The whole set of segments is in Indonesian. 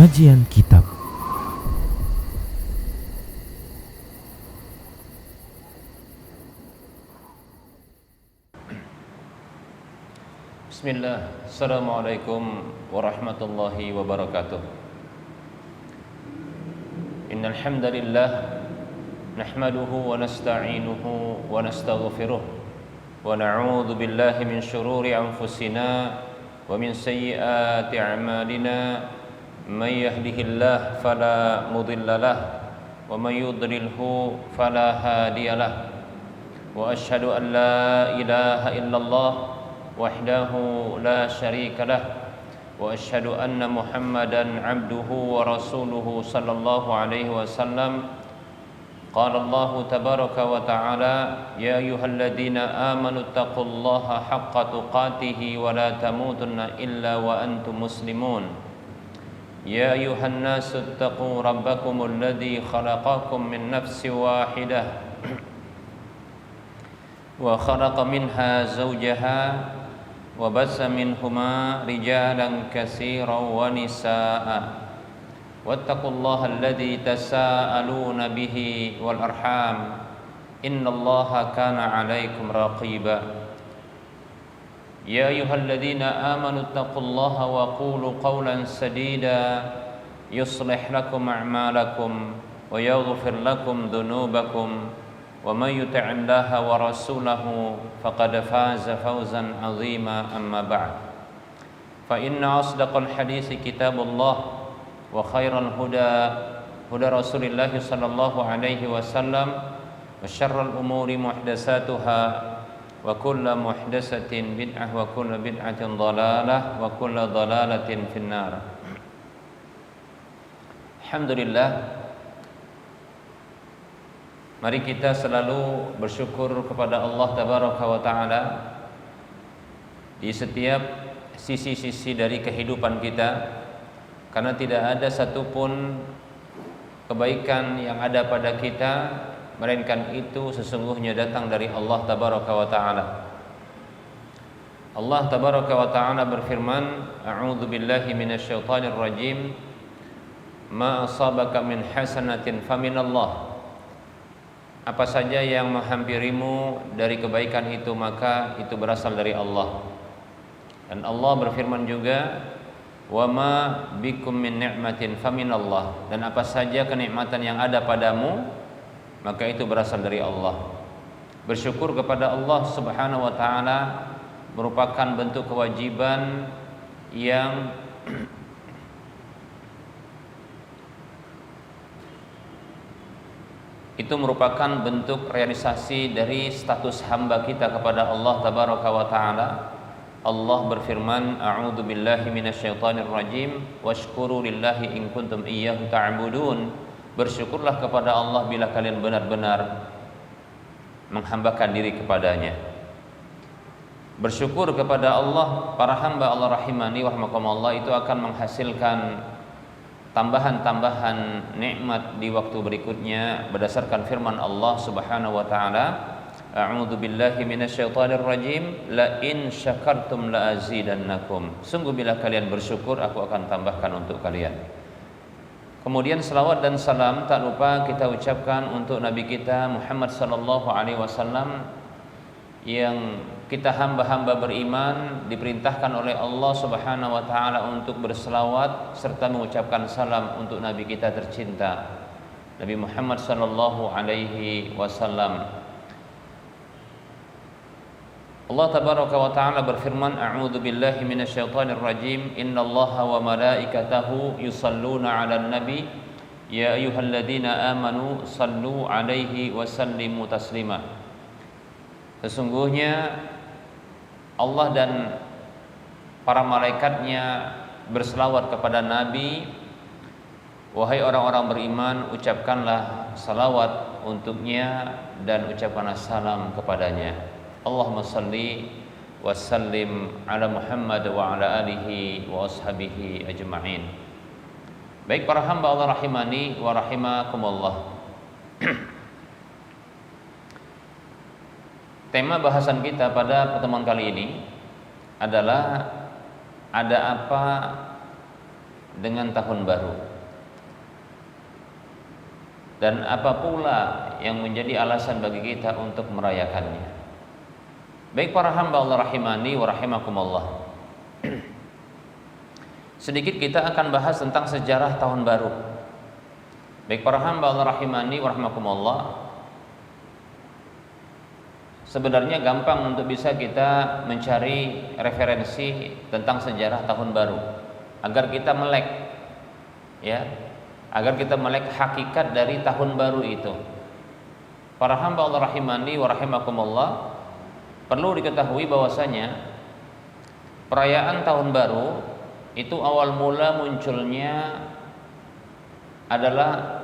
Kajian Kitab. Bismillah. Assalamualaikum warahmatullahi wabarakatuh. Innal hamdalillah nahmaduhu wa nasta'inuhu wa nastaghfiruh wa na'udzu billahi min shururi anfusina wa min sayyiati a'malina. Man yahdihillahu fala mudilla lahu wa man yudlilhu fala hadiya lahu. Wa asyhadu an la ilaha illallah wahdahu la syarika lah wa asyhadu anna Muhammadan abduhu wa rasuluhu sallallahu alaihi wasallam. Qala Allah tabaraka wa ta'ala, ya ayyuhalladzina amanu taqullaha haqqa tuqatih wa la tamutunna illa wa antum muslimun. Ya ayyuhan nasu taqu rabbakumul ladzi khalaqakum min nafsin wahidah wa khalaqa minha zawjaha wa bassa minhuma rijalan katsiran wa nisaa'a wattaqullaha alladzi tasaaluna bihi wal arham innallaha kana 'alaikum raqiba. Ya ayyuhalladzina amanu taqullaha wa qulu qawlan sadida yuslih lakum a'malakum wa yaghfir lakum dhunubakum wa man yuti'illaha wa rasulahu faqad faza fawzan 'azima. Amma ba'd, fa inna asdaqal haditsi kitabullah wa khairal huda huda Rasulillah sallallahu alaihi wasallam wa syarrul umuri muhdatsatuha wa kullu muhdatsatin bid'ah wa kullu bid'atin dhalalah wa kullu dhalalatin finnar. Alhamdulillah, mari kita selalu bersyukur kepada Allah tabaraka wa ta'ala di setiap sisi-sisi dari kehidupan kita, karena tidak ada satupun kebaikan yang ada pada kita melainkan itu sesungguhnya datang dari Allah tabaraka wa ta'ala. Allah tabaraka wa ta'ala berfirman, a'udzu billahi minasyaitonir rajim, ma asabaka min hasanatin faminallah. Apa saja yang menghampirimu dari kebaikan itu maka itu berasal dari Allah. Dan Allah berfirman juga, wa ma bikum min ni'matin faminallah. Dan apa saja kenikmatan yang ada padamu maka itu berasal dari Allah. Bersyukur kepada Allah Subhanahu wa ta'ala merupakan bentuk kewajiban yang itu merupakan bentuk realisasi dari status hamba kita kepada Allah tabaraka wa ta'ala. Allah berfirman, a'udzu billahi minasyaitonir rajim, washkuru lillahi in kuntum iyyahu ta'budun. Bersyukurlah kepada Allah bila kalian benar-benar menghambakan diri kepadanya. Bersyukur kepada Allah, para hamba Allah rahimani wa rahmakumullah, itu akan menghasilkan tambahan-tambahan nikmat di waktu berikutnya berdasarkan firman Allah Subhanahu wa taala, a'udzu billahi minasyaitonir rajim, la in syakartum la azidannakum. Sungguh bila kalian bersyukur aku akan tambahkan untuk kalian. Kemudian selawat dan salam tak lupa kita ucapkan untuk Nabi kita Muhammad sallallahu alaihi wasallam yang kita hamba-hamba beriman diperintahkan oleh Allah Subhanahu wa taala untuk berselawat serta mengucapkan salam untuk Nabi kita tercinta Nabi Muhammad sallallahu alaihi wasallam. Allah tabaraka wa ta'ala berfirman, a'udzu billahi minasyaitonir rajim, innallaha wa malaikatahu yusalluna 'alan nabi ya ayyuhalladzina amanu sallu 'alaihi wa sallimu taslima. Sesungguhnya Allah dan para malaikatnya berselawat kepada Nabi. Wahai orang-orang beriman, ucapkanlah salawat untuknya dan ucapkanlah salam kepadanya. Allahumma salli wa sallim ala Muhammad wa ala alihi wa ashabihi ajma'in. Baik para hamba Allah rahimani wa rahimakumullah. Tema bahasan kita pada pertemuan kali ini adalah ada apa dengan tahun baru. Dan apa pula yang menjadi alasan bagi kita untuk merayakannya? Baik para hamba Allah rahimani wa rahimakumullah. Sedikit kita akan bahas tentang sejarah tahun baru. Baik para hamba Allah rahimani wa rahimakumullah. Sebenarnya gampang untuk bisa kita mencari referensi tentang sejarah tahun baru agar kita melek, ya, agar kita melek hakikat dari tahun baru itu. Para hamba Allah rahimani wa rahimakumullah, perlu diketahui bahwasanya perayaan tahun baru itu awal mula munculnya adalah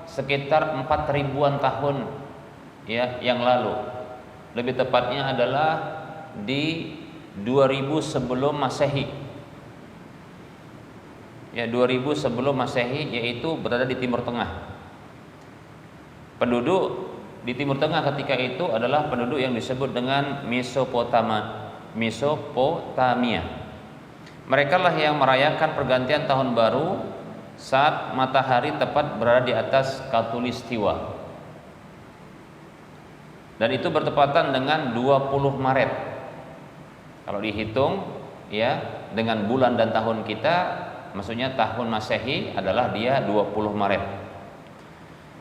sekitar 4.000-an tahun, ya, yang lalu. Lebih tepatnya adalah di 2000 sebelum Masehi. Ya, 2000 sebelum Masehi, yaitu berada di Timur Tengah. Penduduk di Timur Tengah ketika itu adalah penduduk yang disebut dengan Mesopotamia. Mereka lah yang merayakan pergantian tahun baru saat matahari tepat berada di atas Khatulistiwa. Dan itu bertepatan dengan 20 Maret. Kalau dihitung, ya, dengan bulan dan tahun kita, maksudnya tahun Masehi adalah dia 20 Maret.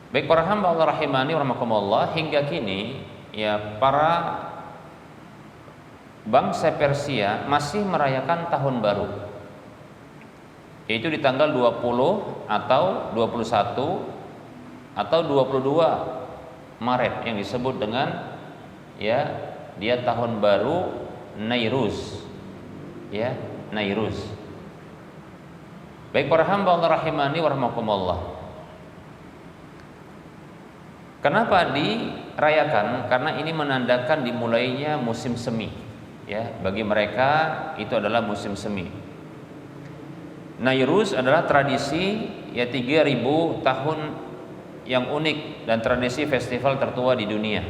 Baik para hamba Allah rahimani wa rahimakumullah, hingga kini ya para bangsa Persia masih merayakan tahun baru, yaitu di tanggal 20 atau 21 atau 22 Maret yang disebut dengan, ya, dia tahun baru Nairuz, ya, Nairuz. Baik para hamba Allah rahimani wa rahimakumullah, kenapa dirayakan? Karena ini menandakan dimulainya musim semi, ya, bagi mereka itu adalah musim semi. Nairuz adalah tradisi, ya, 3000 tahun yang unik dan tradisi festival tertua di dunia.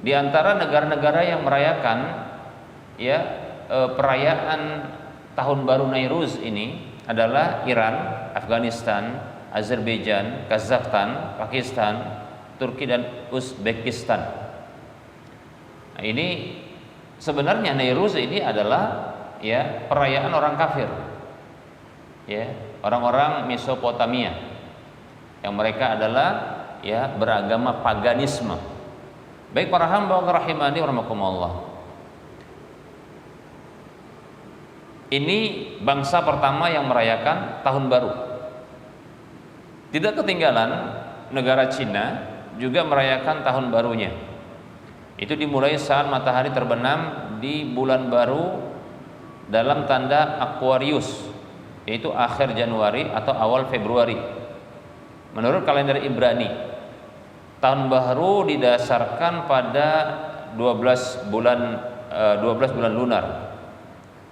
Di antara negara-negara yang merayakan, ya, perayaan tahun baru Nairuz ini adalah Iran, Afghanistan, Azerbaijan, Kazakhstan, Pakistan, Turki dan Uzbekistan. Nah, ini sebenarnya Nairuz ini adalah, ya, perayaan orang kafir, ya, orang-orang Mesopotamia yang mereka adalah, ya, beragama paganisme. Baik para hamba Allah rahimani wa rahimakumullah, ini bangsa pertama yang merayakan tahun baru. Tidak ketinggalan negara Cina juga merayakan tahun barunya. Itu dimulai saat matahari terbenam di bulan baru dalam tanda Aquarius, yaitu akhir Januari atau awal Februari. Menurut kalender Ibrani, tahun baru didasarkan pada 12 bulan lunar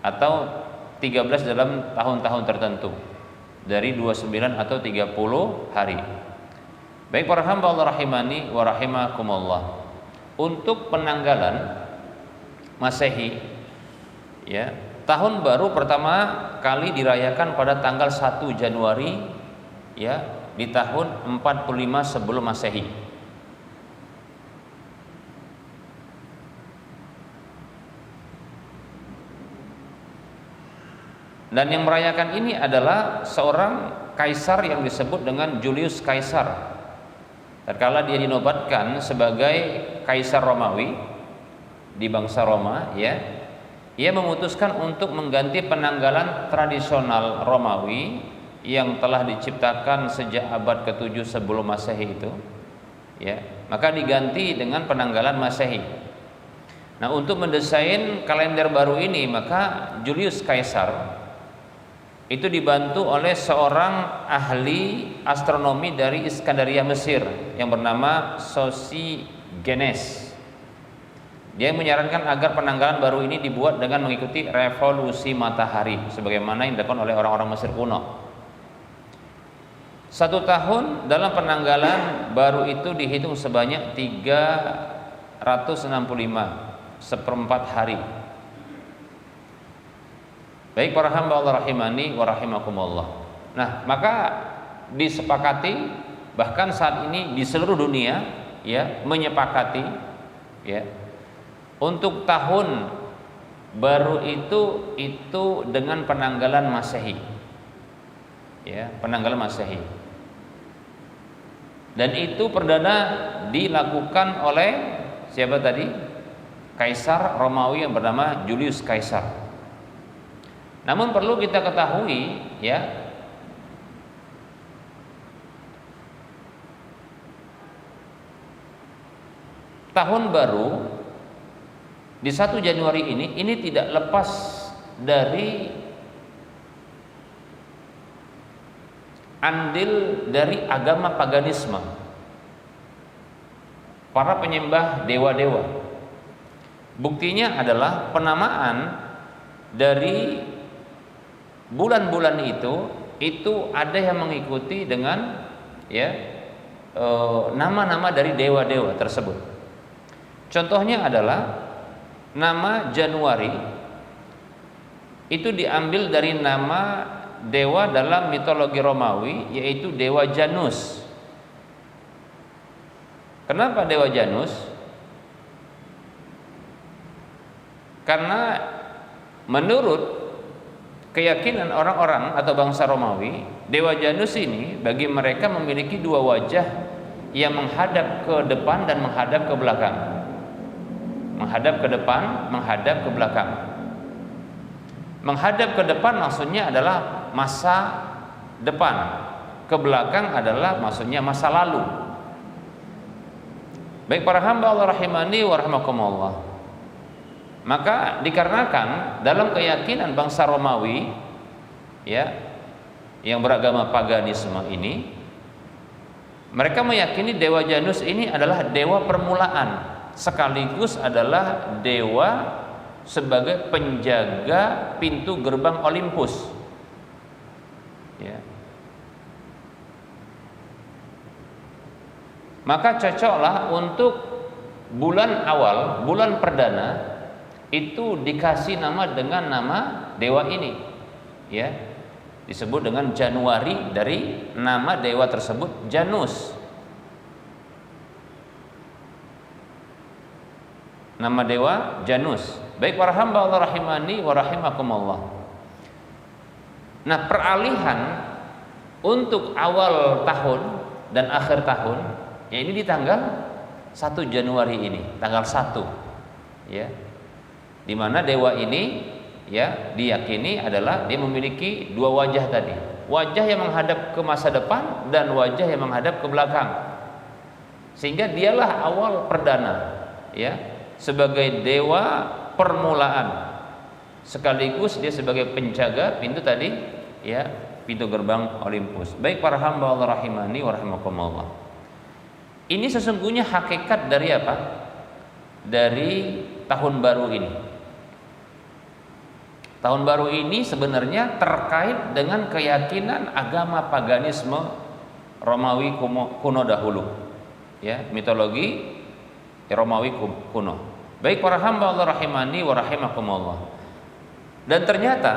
atau 13 dalam tahun-tahun tertentu, dari 29 atau 30 hari. Baik para hamba Allah rahimani wa rahimakumullah, untuk penanggalan Masehi, ya, tahun baru pertama kali dirayakan pada tanggal 1 Januari, ya, di tahun 45 sebelum Masehi. Dan yang merayakan ini adalah seorang kaisar yang disebut dengan Julius Caesar. Tatkala dia dinobatkan sebagai kaisar Romawi di bangsa Roma, ya, ia memutuskan untuk mengganti penanggalan tradisional Romawi yang telah diciptakan sejak abad ke-7 sebelum Masehi itu, ya, maka diganti dengan penanggalan Masehi. Nah, untuk mendesain kalender baru ini, maka Julius Caesar itu dibantu oleh seorang ahli astronomi dari Iskandaria Mesir yang bernama Sosigenes. Dia menyarankan agar penanggalan baru ini dibuat dengan mengikuti revolusi matahari sebagaimana yang dilakukan oleh orang-orang Mesir kuno. 1 tahun dalam penanggalan baru itu dihitung sebanyak 365 seperempat hari. Baik para hamba Allah rahimani wa rahimakumullah. Nah, maka disepakati, bahkan saat ini di seluruh dunia ya menyepakati ya untuk tahun baru itu dengan penanggalan Masehi. Ya, penanggalan Masehi. Dan itu perdana dilakukan oleh siapa tadi? Kaisar Romawi yang bernama Julius Caesar. Namun perlu kita ketahui ya, tahun baru di 1 Januari ini tidak lepas dari andil dari agama paganisme, para penyembah dewa-dewa. Buktinya adalah penamaan dari bulan-bulan itu ada yang mengikuti dengan ya nama-nama dari dewa-dewa tersebut. Contohnya adalah nama Januari itu diambil dari nama dewa dalam mitologi Romawi, yaitu dewa Janus. Kenapa dewa Janus? Karena menurut keyakinan orang-orang atau bangsa Romawi, dewa Janus ini bagi mereka memiliki dua wajah yang menghadap ke depan dan menghadap ke belakang. Menghadap ke depan, menghadap ke belakang. Menghadap ke depan maksudnya adalah masa depan. Ke belakang adalah maksudnya masa lalu. Baik para hamba Allah rahimani wa rahimakumullah. Maka dikarenakan dalam keyakinan bangsa Romawi ya yang beragama paganisme ini, mereka meyakini dewa Janus ini adalah dewa permulaan, sekaligus adalah dewa sebagai penjaga pintu gerbang Olympus. Ya. Maka cocoklah untuk bulan awal, bulan perdana itu dikasih nama dengan nama dewa ini, ya, disebut dengan Januari dari nama dewa tersebut Janus. Nama dewa Janus. Baik para hamba Allah rahimani wa rahimakumullah. Nah, peralihan untuk awal tahun dan akhir tahun ya ini di tanggal 1 Januari ini, tanggal 1 ya. Di mana dewa ini ya diyakini adalah dia memiliki dua wajah tadi, wajah yang menghadap ke masa depan dan wajah yang menghadap ke belakang, sehingga dialah awal perdana ya sebagai dewa permulaan, sekaligus dia sebagai penjaga pintu tadi ya, pintu gerbang Olympus. Baik para hamba Allah rahimani wa rahimakumullah, ini sesungguhnya hakikat dari apa? Dari tahun baru ini. Tahun baru ini sebenarnya terkait dengan keyakinan agama paganisme Romawi kuno dahulu, ya, mitologi Romawi kuno. Baik para hamba Allah rahimani wa rahimakumullah. Dan ternyata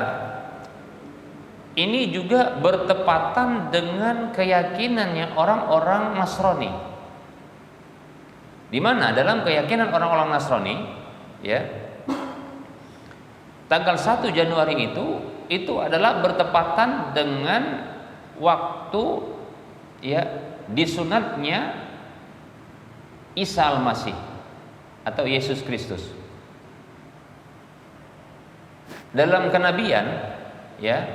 ini juga bertepatan dengan keyakinannya orang-orang Nasrani. Di mana dalam keyakinan orang-orang Nasrani, ya, tanggal 1 Januari itu adalah bertepatan dengan waktu ya disunatnya Isa Al-Masih atau Yesus Kristus. Dalam kenabian ya,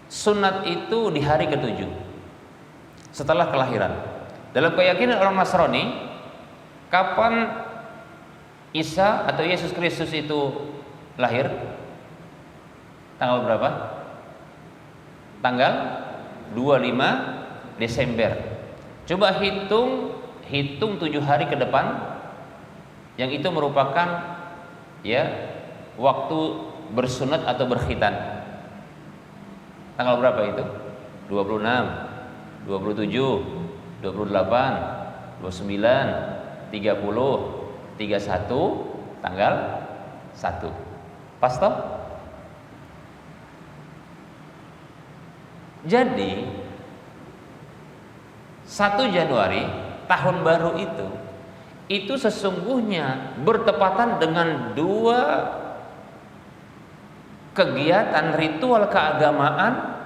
sunat itu di hari ke-7 setelah kelahiran. Dalam keyakinan orang Nasrani, kapan Isa atau Yesus Kristus itu lahir? Tanggal berapa? Tanggal 25 Desember. Coba hitung 7 hari ke depan, yang itu merupakan ya waktu bersunat atau berkhitan. Tanggal berapa itu? 26, 27, 28, 29, 30, 31, 31 tanggal 1. Pas toh? Jadi 1 Januari tahun baru itu sesungguhnya bertepatan dengan 2 kegiatan ritual keagamaan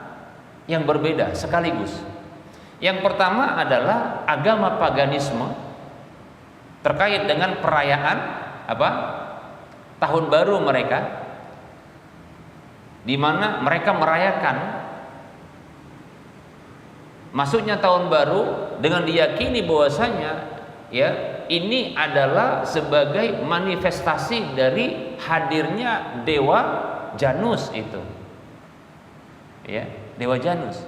yang berbeda sekaligus. Yang pertama adalah agama paganisme terkait dengan perayaan apa? Tahun baru mereka, di mana mereka merayakan masuknya tahun baru dengan diyakini bahwasanya ya ini adalah sebagai manifestasi dari hadirnya dewa Janus itu. Ya, dewa Janus.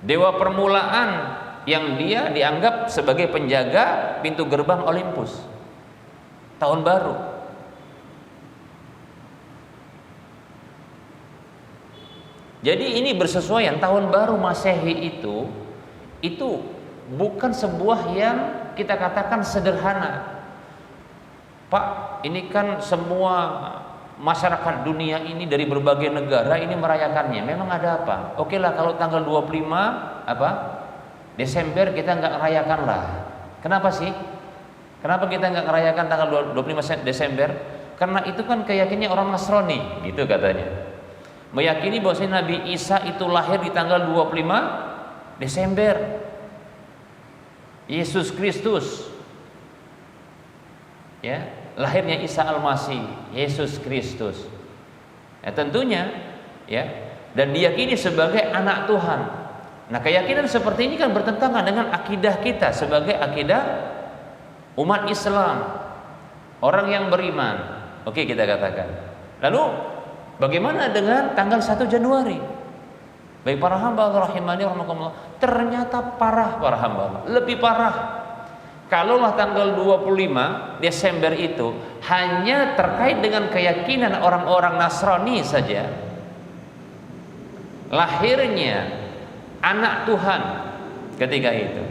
Dewa permulaan yang dia dianggap sebagai penjaga pintu gerbang Olympus. Tahun baru. Jadi ini bersesuaian. Tahun baru Masehi itu bukan sebuah yang kita katakan sederhana. Pak, ini kan semua masyarakat dunia ini dari berbagai negara ini merayakannya. Memang ada apa? Oke lah, kalau tanggal 25 Desember kita nggak rayakan lah. Kenapa sih? Kenapa kita nggak merayakan tanggal 25 Desember? Karena itu kan keyakinannya orang Nasrani, gitu katanya. Meyakini bahwa Nabi Isa itu lahir di tanggal 25 Desember. Yesus Kristus, ya, lahirnya Isa Al-Masih, Yesus Kristus. Ya, tentunya, ya, dan diyakini sebagai anak Tuhan. Nah, keyakinan seperti ini kan bertentangan dengan akidah kita sebagai akidah umat Islam, orang yang beriman. Oke, kita katakan. Lalu bagaimana dengan tanggal 1 Januari? Baik para hamba Allah rahimani rahimakumullah, ternyata parah para hamba Allah. Lebih parah. Kalaulah tanggal 25 Desember itu hanya terkait dengan keyakinan orang-orang Nasrani saja, lahirnya anak Tuhan ketika itu.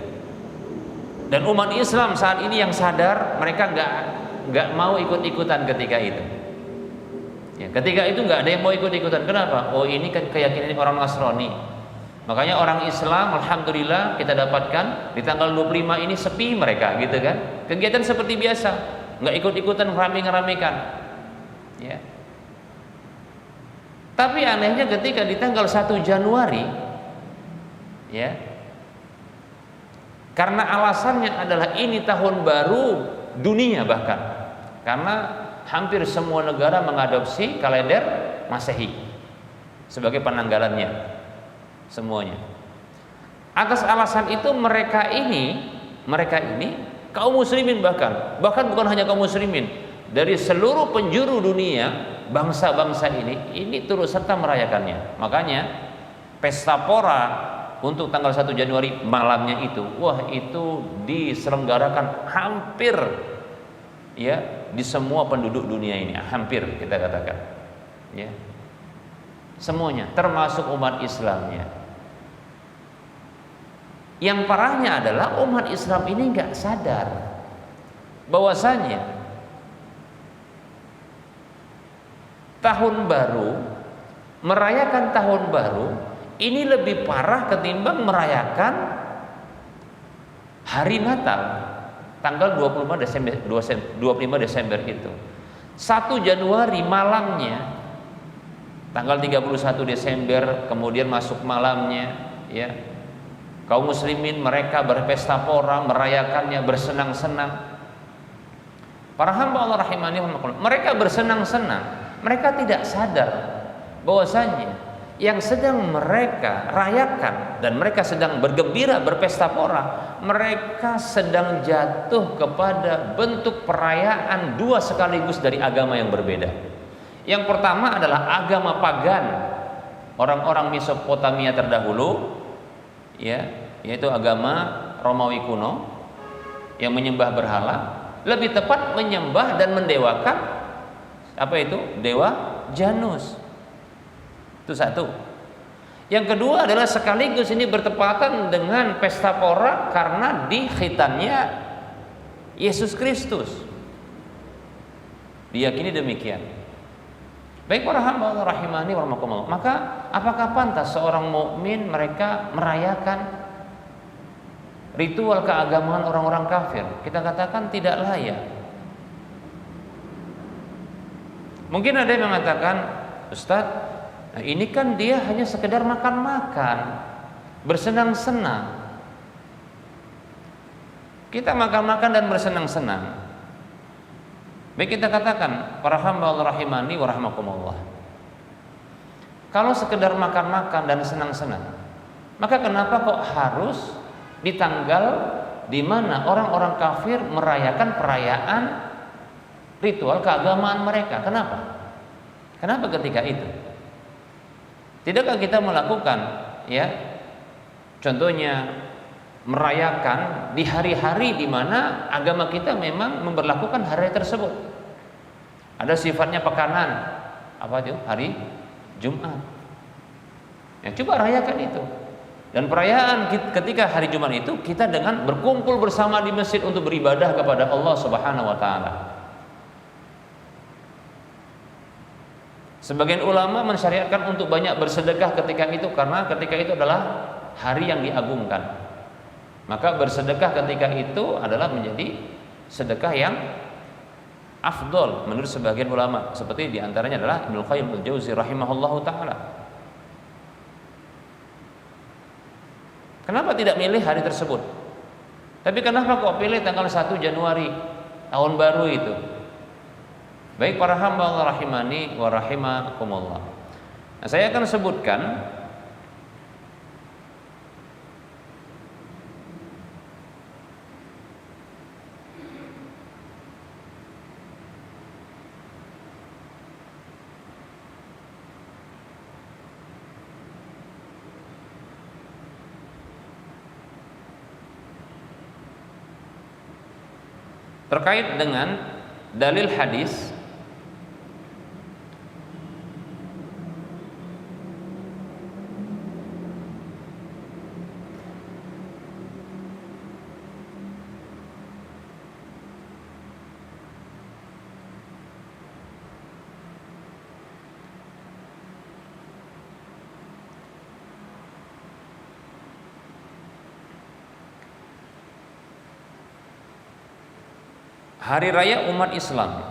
Dan umat Islam saat ini yang sadar, mereka nggak mau ikut-ikutan ketika itu. Ya, ketika itu nggak ada yang mau ikut-ikutan. Kenapa? Oh, ini kan keyakinan orang Nasrani. Makanya orang Islam, alhamdulillah kita dapatkan di tanggal 25 ini sepi mereka, gitu kan? Kegiatan seperti biasa, nggak ikut-ikutan ngerame-ngeramekan. Ya. Tapi anehnya ketika di tanggal 1 Januari, ya, karena alasannya adalah ini tahun baru dunia bahkan, karena hampir semua negara mengadopsi kalender Masehi sebagai penanggalannya semuanya. Atas alasan itu mereka ini kaum muslimin bahkan bukan hanya kaum muslimin, dari seluruh penjuru dunia, bangsa-bangsa ini turut serta merayakannya. Makanya pesta pora untuk tanggal 1 Januari malamnya itu diselenggarakan hampir ya di semua penduduk dunia ini, hampir kita katakan, ya, semuanya, termasuk umat Islamnya. Yang parahnya adalah umat Islam ini nggak sadar bahwasanya tahun baru, merayakan tahun baru ini lebih parah ketimbang merayakan hari Natal. Tanggal 25 Desember itu. 1 Januari malamnya, tanggal 31 Desember kemudian masuk malamnya, ya. Kaum muslimin mereka berpesta pora, merayakannya, bersenang-senang. Para hamba Allah rahimani rahimakumullah, mereka bersenang-senang, mereka tidak sadar bahwasanya yang sedang mereka rayakan dan mereka sedang bergembira berpesta pora, mereka sedang jatuh kepada bentuk perayaan dua sekaligus dari agama yang berbeda. Yang pertama adalah agama pagan orang-orang Mesopotamia terdahulu, ya, yaitu agama Romawi kuno yang menyembah berhala, lebih tepat menyembah dan mendewakan apa itu? Dewa Janus. Itu satu. Yang kedua adalah sekaligus ini bertepatan dengan pesta pora karena di khitannya Yesus Kristus. Diyakini demikian. Baik para hamba Allah rahimani wa rahmakumullah. Maka apakah pantas seorang mukmin mereka merayakan ritual keagamaan orang-orang kafir? Kita katakan tidak layak. Mungkin ada yang mengatakan, Ustaz, nah ini kan dia hanya sekedar makan-makan, bersenang-senang. Kita makan-makan dan bersenang-senang. Baik, kita katakan para hamba Allah rahimani wa rahmakumullah, kalau sekedar makan-makan dan senang-senang, maka kenapa kok harus di tanggal di mana orang-orang kafir merayakan perayaan ritual keagamaan mereka? Kenapa? Kenapa ketika itu? Tidakkah kita melakukan, ya, contohnya merayakan di hari-hari di mana agama kita memang memberlakukan hari tersebut. Ada sifatnya pekanan. Apa itu? Hari Jumat. Ya, coba rayakan itu. Dan perayaan ketika hari Jumat itu kita dengan berkumpul bersama di masjid untuk beribadah kepada Allah Subhanahu wa taala. Sebagian ulama mensyariatkan untuk banyak bersedekah ketika itu karena ketika itu adalah hari yang diagungkan. Maka bersedekah ketika itu adalah menjadi sedekah yang afdol menurut sebagian ulama. Seperti diantaranya adalah Ibnu Qayyim al-Jauzi rahimahullahu ta'ala. Kenapa tidak milih hari tersebut? Tapi kenapa kok pilih tanggal 1 Januari, tahun baru itu? Baik para hamba Allah rahimani wa rahimakumullah. Nah, saya akan sebutkan terkait dengan dalil hadis Hari Raya Umat Islam.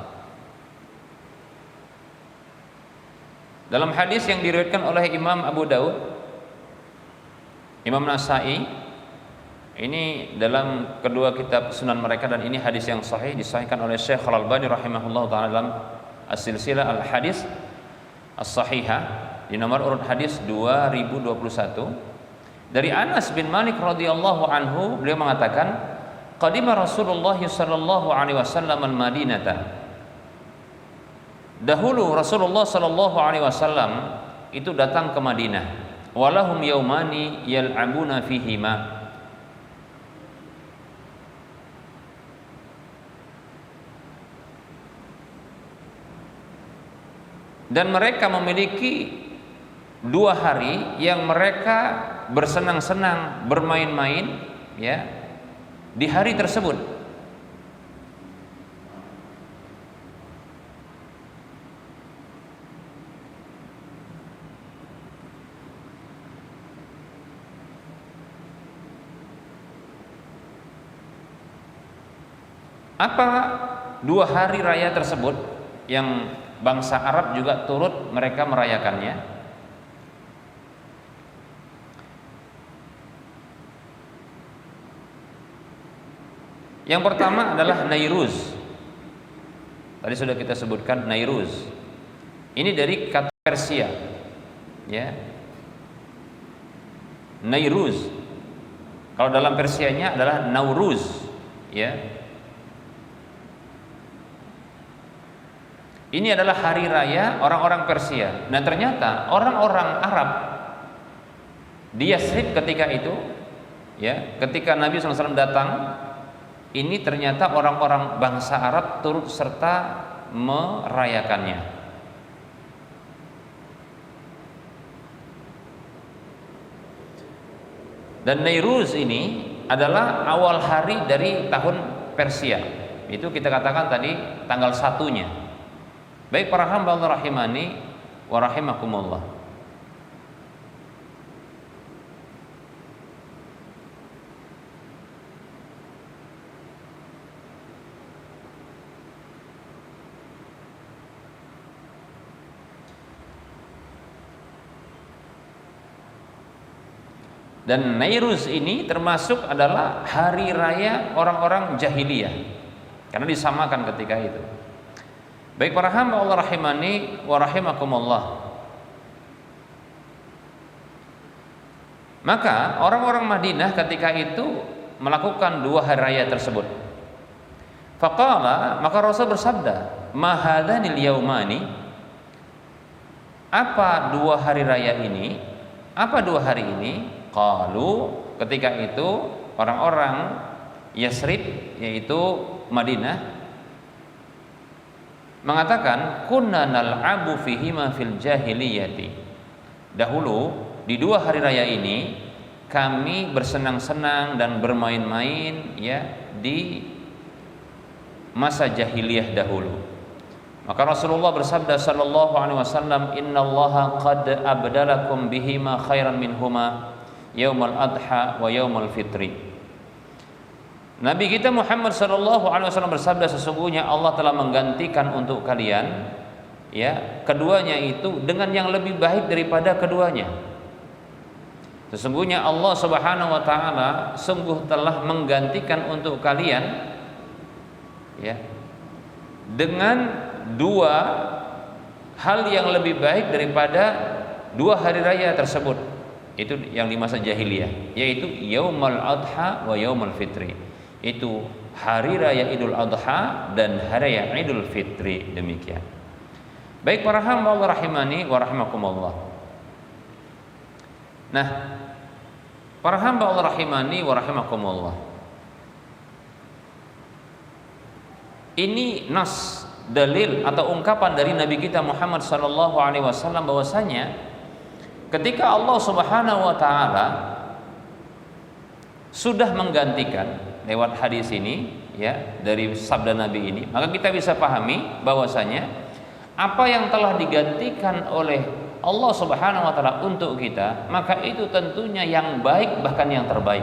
Dalam hadis yang diriwayatkan oleh Imam Abu Daud, Imam Nasai, ini dalam kedua kitab sunan mereka dan ini hadis yang sahih, disahihkan oleh Syekh Al-Albani rahimahullah ta'ala dalam As-Silsilah Al-Hadis As-Sahihah di nomor urut hadis 2021. Dari Anas bin Malik radhiyallahu anhu, beliau mengatakan, qadima Rasulullah sallallahu alaihi wasallam al-Madinata. Dahulu Rasulullah sallallahu alaihi wasallam itu datang ke Madinah. Walahum yaumani yal'abuna fihima. Dan mereka memiliki 2 hari yang mereka bersenang-senang, bermain-main, ya, di hari tersebut. Apa 2 hari raya tersebut yang bangsa Arab juga turut mereka merayakannya? Yang pertama adalah Nairuz. Tadi sudah kita sebutkan Nairuz. Ini dari kata Persia, ya. Nairuz. Kalau dalam Persianya adalah Nauruz, ya. Ini adalah hari raya orang-orang Persia. Nah, ternyata orang-orang Arab di Yasrib ketika itu, ya, ketika Nabi SAW datang, ini ternyata orang-orang bangsa Arab turut serta merayakannya. Dan Nairuz ini adalah awal hari dari tahun Persia. Itu kita katakan tadi tanggal 1-nya. Baik para hamba Allah rahimani wa rahimakumullah. Dan Nairuz ini termasuk adalah hari raya orang-orang jahiliyah, karena disamakan ketika itu. Baik para hamba Allah rahimani wa rahimakumullah. Maka orang-orang Madinah ketika itu melakukan 2 hari raya tersebut. Faqala, maka Rasul bersabda, "Ma hadanil yaumani?" Apa 2 hari raya ini? Apa 2 hari ini? Qalu, ketika itu orang-orang Yasrib, yaitu Madinah, mengatakan, kunna nal'abu fihima fil jahiliyati. Dahulu di 2 hari raya ini kami bersenang-senang dan bermain-main ya di masa jahiliyah dahulu. Maka Rasulullah bersabda sallallahu alaihi wasallam, innallaha qad abdalakum bihima khairan minhuma yaumal adha wa yaumal fitri. Nabi kita Muhammad sallallahu alaihi wasallam bersabda, sesungguhnya Allah telah menggantikan untuk kalian ya keduanya itu dengan yang lebih baik daripada keduanya. Sesungguhnya Allah Subhanahu wa taala sungguh telah menggantikan untuk kalian ya dengan 2 hal yang lebih baik daripada 2 hari raya tersebut. Itu yang di masa jahiliyah, yaitu Yaumul Adha wa Yaumul Fitri. Itu hari raya Idul Adha dan hari raya Idul Fitri, demikian. Baik para hamba Allah rahimani wa rahimakumullah. Nah, para hamba Allah rahimani wa rahimakumullah, ini nas, dalil atau ungkapan dari Nabi kita Muhammad sallallahu alaihi wasallam bahwasanya ketika Allah Subhanahu wa taala sudah menggantikan lewat hadis ini ya dari sabda Nabi ini, maka kita bisa pahami bahwasanya apa yang telah digantikan oleh Allah Subhanahu wa taala untuk kita, maka itu tentunya yang baik, bahkan yang terbaik.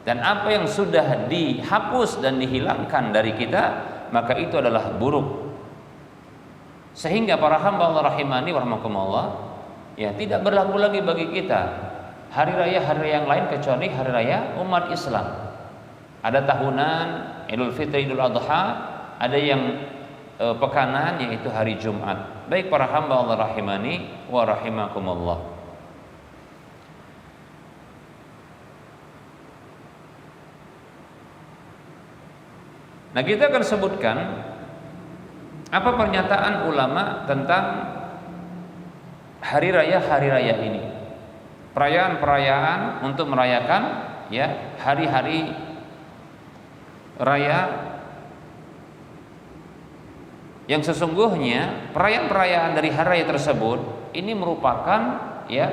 Dan apa yang sudah dihapus dan dihilangkan dari kita, maka itu adalah buruk. Sehingga para hamba Allah rahimani wa rahimakumullah, ya tidak berlaku lagi bagi kita hari raya yang lain kecuali hari raya umat Islam. Ada tahunan, Idul Fitri, Idul Adha, ada yang pekanan yaitu hari Jumat. Baik para hamba Allah rahimani wa rahimakumullah. Nah, kita akan sebutkan apa pernyataan ulama tentang hari raya ini, perayaan untuk merayakan ya hari-hari raya yang sesungguhnya perayaan dari hari raya tersebut ini merupakan ya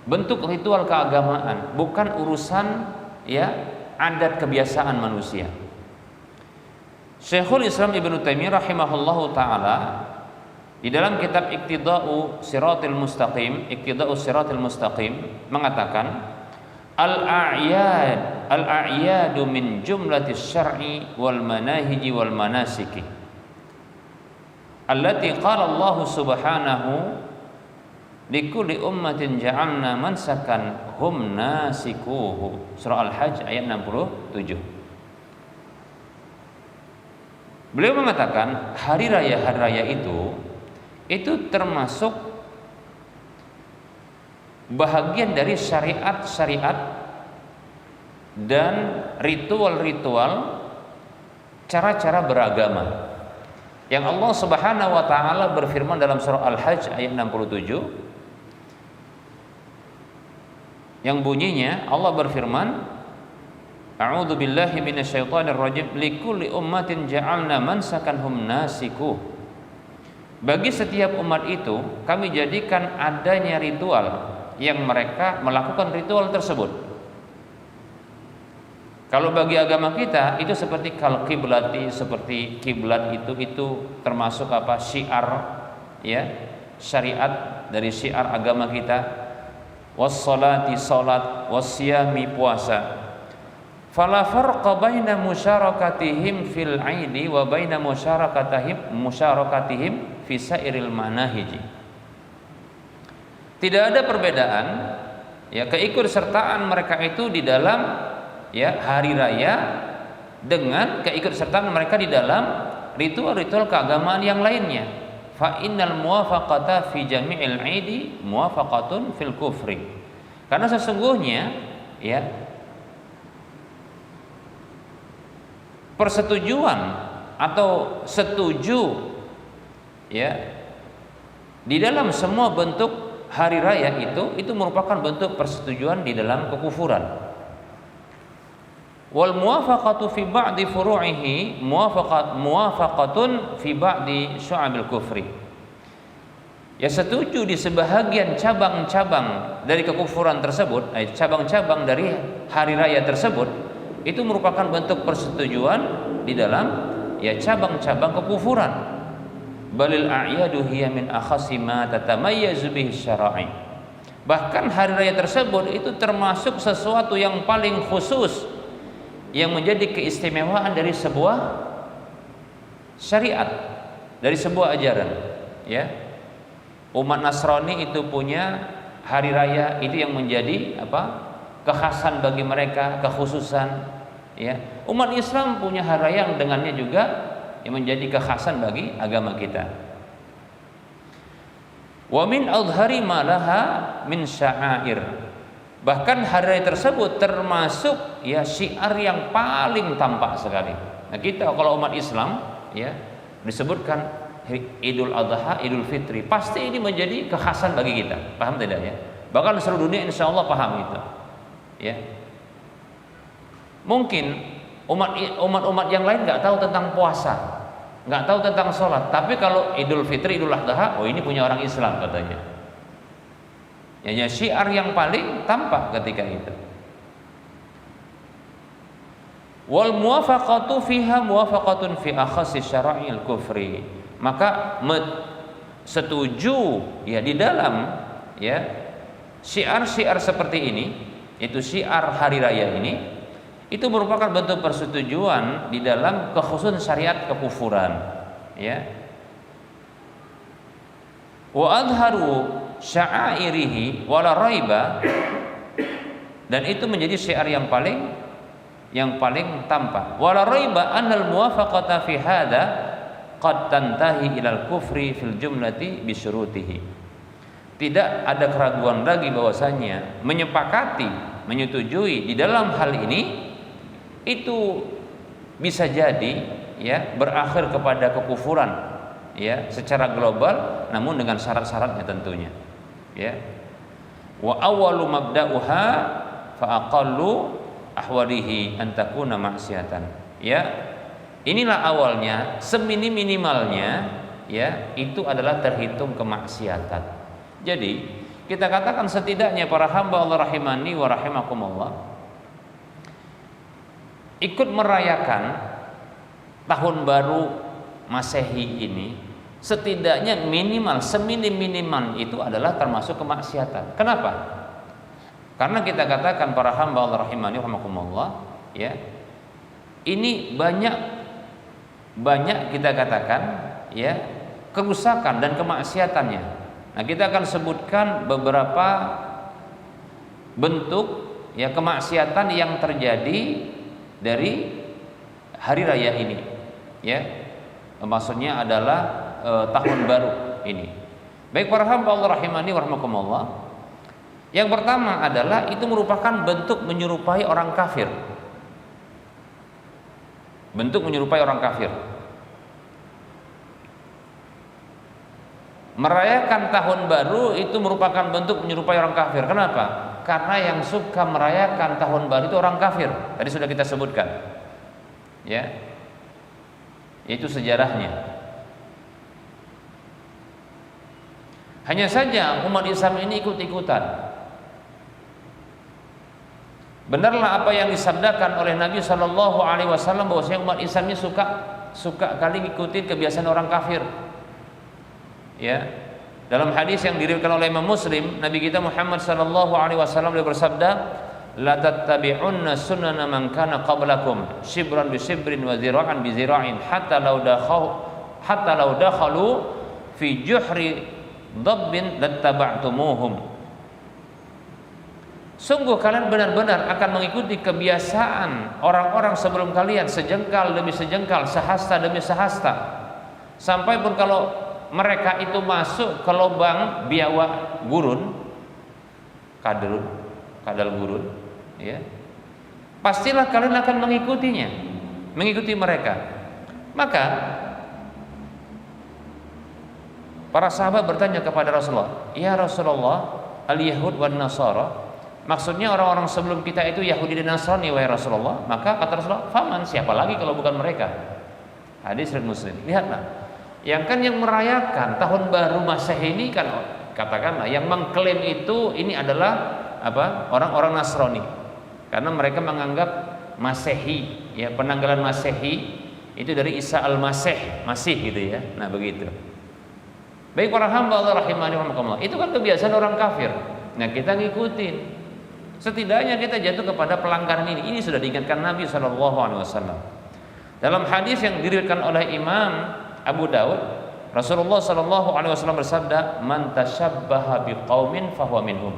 bentuk ritual keagamaan, bukan urusan ya adat kebiasaan manusia. Syekhul Islam Ibnu Taimiyah rahimahullahu taala di dalam kitab Iqtida'u Siratil Mustaqim mengatakan, al-a'yadu min jumlatis syar'i wal manahiji wal manasiki allati qala Allah subhanahu likulli ummatin ja'alna mansakan hum nasikuhu. Surah Al-Hajj ayat 67. Beliau mengatakan hari raya itu termasuk bahagian dari syariat-syariat dan ritual-ritual cara-cara beragama yang Allah Subhanahu wa taala berfirman dalam surah Al-Hajj ayat 67 yang bunyinya Allah berfirman, A'udzu billahi minasyaitonir rajim, likulli ummatin ja'alna mansakan hum nasikuh. Bagi setiap umat itu kami jadikan adanya ritual yang mereka melakukan ritual tersebut. Kalau bagi agama kita itu seperti kal kiblati, seperti kiblat itu termasuk apa? Syiar, ya, syariat dari syiar agama kita. Was-salati salat, was-siyami puasa. Fala farqa baina musyarakatihim fil 'aidi wa baina musyarakatihim fi sairil manahiji. Tidak ada perbedaan, ya, keikutsertaan mereka itu di dalam, ya, hari raya dengan keikutsertaan mereka di dalam ritual-ritual keagamaan yang lainnya. Fa innal muwafaqata fi jami'il 'aidi muwafaqatun fil kufri. Karena sesungguhnya, ya, persetujuan atau setuju, ya, di dalam semua bentuk hari raya itu merupakan bentuk persetujuan di dalam kekufuran. Wal muwafaqatu fi ba'di furu'ihi muwafaqatun fi ba'di syu'abil kufri. Ya, setuju di sebahagian cabang-cabang dari kekufuran tersebut, cabang-cabang dari hari raya tersebut, itu merupakan bentuk persetujuan di dalam, ya, cabang-cabang kekufuran. Balil a'yadu hiya min akhasi ma tatamayyazu bihi syara'i. Bahkan hari raya tersebut itu termasuk sesuatu yang paling khusus yang menjadi keistimewaan dari sebuah syariat, dari sebuah ajaran, ya. Umat Nasrani itu punya hari raya itu yang menjadi apa? Kekhasan bagi mereka, kekhususan, ya. Umat Islam punya hari raya yang dengannya juga yang menjadi kekhasan bagi agama kita. Wa min adhari ma laha min sya'air. Bahkan hari raya tersebut termasuk, ya, syiar yang paling tampak sekali. Nah, kita kalau umat Islam, ya, disebutkan Idul Adha, Idul Fitri, pasti ini menjadi kekhasan bagi kita. Paham tidak, ya? Bahkan seluruh dunia insyaallah paham itu. Ya, mungkin umat yang lain nggak tahu tentang puasa, nggak tahu tentang sholat, tapi kalau Idul Fitri, Idul Adha, oh ini punya orang Islam katanya. Ya, syiar yang paling tampak ketika itu. Wal muwafaqatu fiha muwafaqatun fi akhasi syara'il kufri. Maka setuju, ya, di dalam, ya, syiar-syiar seperti ini, itu syiar hari raya ini, itu merupakan bentuk persetujuan di dalam kekhususan syariat kekufuran, ya. Wa adharu sya'airihi wala raiba, dan itu menjadi syiar yang paling tampak. Wala raiba annal muwafaqata fi hadza qad tantahi ilal kufri fil jumlati bi syurutihi. Tidak ada keraguan lagi bahwasanya menyetujui di dalam hal ini itu bisa jadi, ya, berakhir kepada kekufuran, ya, secara global, namun dengan syarat-syaratnya tentunya, ya. Wa awwalu mabda'uha fa aqallu ahwalihi an takuna ma'siyatan. Ya, inilah awalnya, seminimalnya, ya, itu adalah terhitung kemaksiatan. Jadi kita katakan setidaknya para hamba Allah rahimani wa rahimakumullah ikut merayakan tahun baru Masehi ini, setidaknya seminimal itu adalah termasuk kemaksiatan. Kenapa? Karena kita katakan para hamba Allah rahimani wa rahimakumullah, ya, ini banyak kita katakan, ya, kerusakan dan kemaksiatannya. Nah, kita akan sebutkan beberapa bentuk, ya, kemaksiatan yang terjadi dari hari raya ini, ya. Maksudnya adalah tahun baru ini. Baik para hamba Allah rahimani wa rahimakumullah. Yang pertama adalah itu merupakan bentuk menyerupai orang kafir. Bentuk menyerupai orang kafir. Merayakan tahun baru itu merupakan bentuk menyerupai orang kafir. Kenapa? Karena yang suka merayakan tahun baru itu orang kafir. Tadi sudah kita sebutkan, ya, itu sejarahnya. Hanya saja umat Islam ini ikut-ikutan. Benarlah apa yang disabdakan oleh Nabi Shallallahu Alaihi Wasallam bahwasanya umat Islam ini suka kali ngikutin kebiasaan orang kafir. Ya, dalam hadis yang diriwayatkan oleh Imam Muslim, Nabi kita Muhammad Shallallahu Alaihi Wasallam beliau bersabda, la tattabi'unna sunana man kana qablakum shibran bi shibrin wa zira'an bi zira'in hatta law dakhalu fi juhri dabbin lattaba'tumuhum. Sungguh kalian benar-benar akan mengikuti kebiasaan orang-orang sebelum kalian, sejengkal demi sejengkal, sehasta demi sehasta, sampai pun kalau mereka itu masuk ke lubang biawak gurun, kadal gurun, ya, pastilah kalian akan mengikutinya, mengikuti mereka. Maka para sahabat bertanya kepada Rasulullah, ya Rasulullah, al-Yahud wan Nasara, maksudnya orang-orang sebelum kita itu Yahudi dan Nasrani wahai Rasulullah. Maka kata Rasulullah, faman, siapa lagi kalau bukan mereka? Hadis riwayat Muslim. Lihatlah, yang merayakan tahun baru Masehi ini kan, katakanlah yang mengklaim itu ini adalah apa? Orang-orang Nasrani. Karena mereka menganggap Masehi, ya, penanggalan Masehi itu dari Isa al-Masih, Masih gitu ya. Nah, begitu. Baik para hamba Allah rahimani wa rahimakumullah. Itu kan kebiasaan orang kafir. Nah, kita ngikutin. Setidaknya kita jatuh kepada pelanggaran ini. Ini sudah diingatkan Nabi SAW. Dalam hadis yang diriwayatkan oleh Imam Abu Daud, Rasulullah SAW bersabda, "Man tashabbaha biqaumin fahuwa minhum."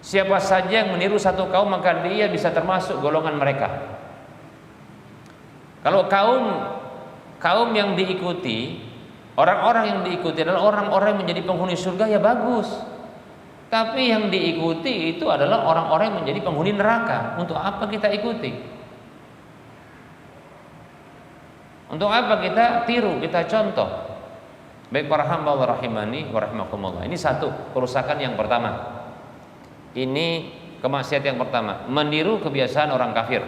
Siapa saja yang meniru satu kaum maka dia bisa termasuk golongan mereka. Kalau kaum yang diikuti, orang-orang yang diikuti adalah orang-orang yang menjadi penghuni surga, ya bagus. Tapi yang diikuti itu adalah orang-orang yang menjadi penghuni neraka. Untuk apa kita ikuti? Untuk apa kita tiru, kita contoh? Baik para hamba Allah rahimani wa rahimakumullah. Ini satu kerusakan yang pertama. Ini kemaksiatan yang pertama, meniru kebiasaan orang kafir.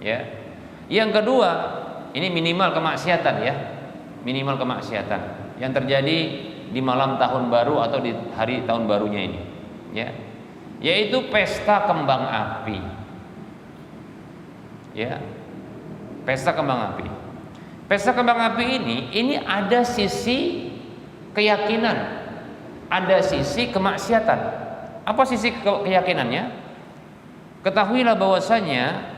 Ya. Yang kedua, ini minimal kemaksiatan ya. Minimal kemaksiatan yang terjadi di malam tahun baru atau di hari tahun barunya ini, ya, yaitu pesta kembang api, ya, pesta kembang api. Pesta kembang api ini ada sisi keyakinan, ada sisi kemaksiatan. Apa sisi keyakinannya? Ketahuilah bahwasanya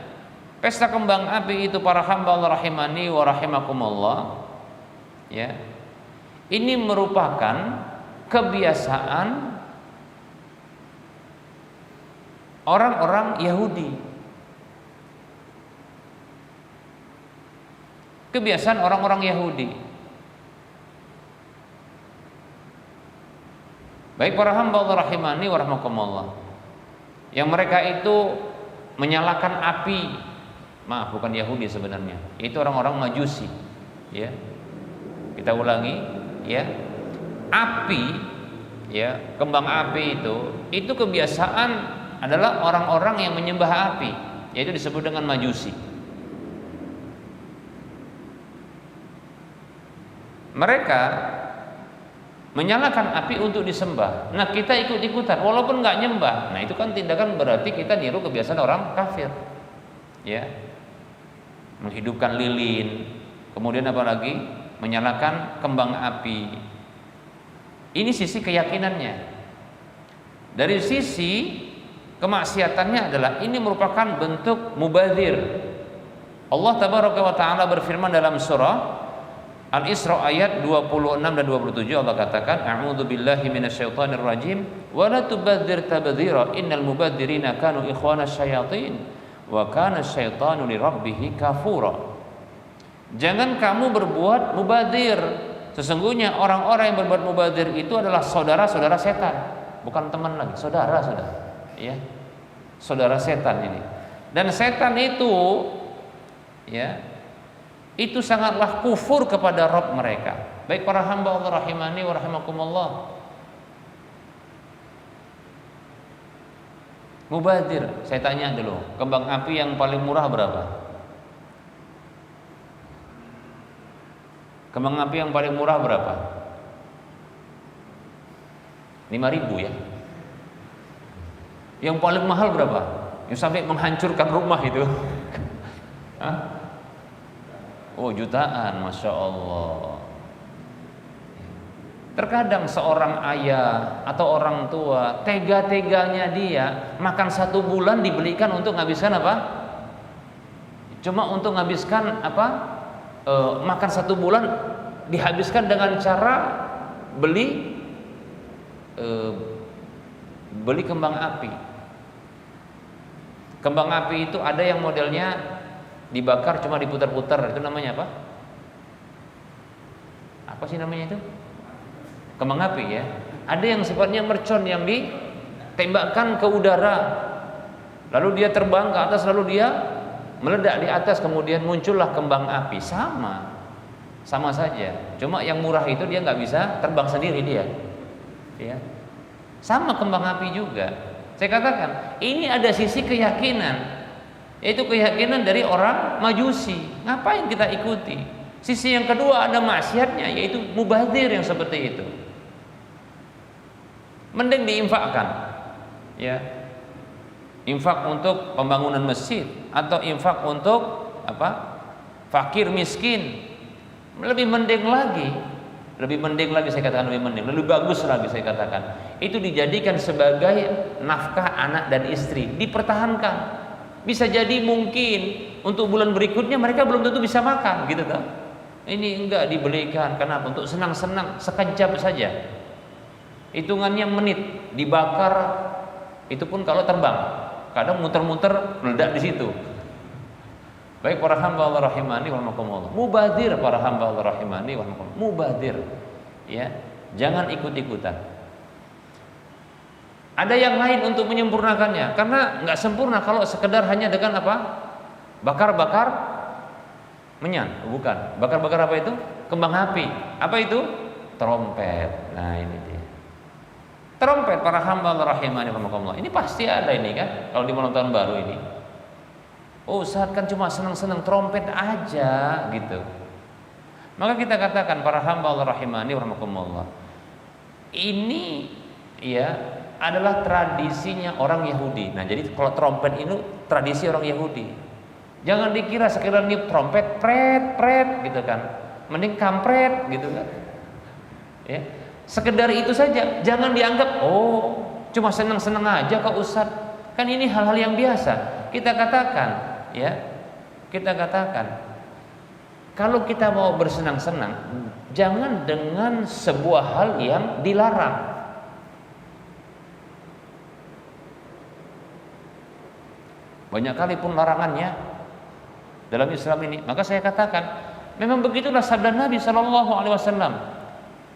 pesta kembang api itu para hamba Allah rahimani wa rahimakumullah, ya, ini merupakan kebiasaan orang-orang Yahudi. Kebiasaan orang-orang Yahudi. Baik para hamba Allah rahimani wa rahimakumullah, yang mereka itu menyalakan api. Maaf, bukan Yahudi sebenarnya. Itu orang-orang Majusi, ya. Kita ulangi, ya, api, ya, kembang api itu kebiasaan adalah orang-orang yang menyembah api, yaitu disebut dengan Majusi. Mereka menyalakan api untuk disembah. Nah, kita ikut-ikutan walaupun nggak nyembah. Nah, itu kan tindakan berarti kita niru kebiasaan orang kafir, ya, menghidupkan lilin, kemudian apa lagi? Menyalakan kembang api. Ini sisi keyakinannya. Dari sisi kemaksiatannya adalah ini merupakan bentuk mubadzir. Allah tabaraka wa taala berfirman dalam surah Al-Isra ayat 26 dan 27, Allah katakan, a'udzu billahi minasyaitonir rajim wa la tubadzir tabdzira innal mubadzirina kanu ikhwanasy syayatin wa kana asyaitanu lirabbih kafura. Jangan kamu berbuat mubadzir. Sesungguhnya orang-orang yang berbuat mubadzir itu adalah saudara-saudara setan, bukan teman lagi, saudara sudah, ya. Saudara setan ini. Dan setan itu, ya, itu sangatlah kufur kepada Rabb mereka. Baik para hamba Allah rahimani wa rahimakumullah. Mubadzir, saya tanya dulu, kembang api yang paling murah berapa? Kembang api yang paling murah berapa? 5.000 ya. Yang paling mahal berapa? Yang sampai menghancurkan rumah itu. Hah? Oh, jutaan, Masya Allah. Terkadang seorang ayah atau orang tua tega-teganya dia makan 1 bulan dibelikan untuk menghabiskan apa? Cuma untuk menghabiskan apa? Makan 1 bulan dihabiskan dengan cara beli kembang api. Kembang api itu ada yang modelnya dibakar cuma diputar-putar, itu namanya apa? Apa sih namanya itu? Kembang api ya. Ada yang sifatnya mercon yang ditembakkan ke udara, lalu dia terbang ke atas, lalu dia meledak di atas, kemudian muncullah kembang api. Sama saja. Cuma yang murah itu dia nggak bisa terbang sendiri dia. Ya. Sama kembang api juga. Saya katakan ini ada sisi keyakinan, yaitu keyakinan dari orang Majusi. Ngapain kita ikuti? Sisi yang kedua ada maksiatnya, yaitu mubadzir yang seperti itu. Mending diinfakkan, ya, infak untuk pembangunan masjid atau infak untuk apa? Fakir miskin. Lebih mending lagi saya katakan, lebih bagus lagi saya katakan. Itu dijadikan sebagai nafkah anak dan istri, dipertahankan. Bisa jadi mungkin untuk bulan berikutnya mereka belum tentu bisa makan, gitu toh. Ini enggak dibelikan, kenapa? Untuk senang-senang sekejap saja. Hitungannya menit, dibakar, itu pun kalau terbang. Kadang muter-muter meledak di situ. Baik para hamba Allah rahimani wa rahimakumullah. Mubadzir para hamba Allah rahimani wa rahimakumullah. Mubadzir. Ya, jangan ikut-ikutan. Ada yang lain untuk menyempurnakannya, karena enggak sempurna kalau sekedar hanya dengan apa? Bakar-bakar menyan, bukan. Bakar-bakar apa itu? Kembang api. Apa itu? Trompet. Nah, ini dia. Trompet para hamba Allah rahimani wa rahimakumullah. Ini pasti ada ini kan kalau di malam tahun baru ini. Oh, Ustaz kan cuma senang-senang trompet aja gitu. Maka kita katakan para hamba Allah rahimani wa rahimakumullah. Ini ya adalah tradisinya orang Yahudi. Nah, jadi kalau trompet itu tradisi orang Yahudi. Jangan dikira sekedar niup trompet pret gitu kan. Mending kampret gitu kan. Ya. Sekedar itu saja, jangan dianggap oh cuma senang-senang aja kok Ustaz. Kan ini hal-hal yang biasa. Kita katakan kalau kita mau bersenang-senang, jangan dengan sebuah hal yang dilarang. Banyak kali pun larangannya dalam Islam ini. Maka saya katakan, memang begitulah sabda Nabi SAW.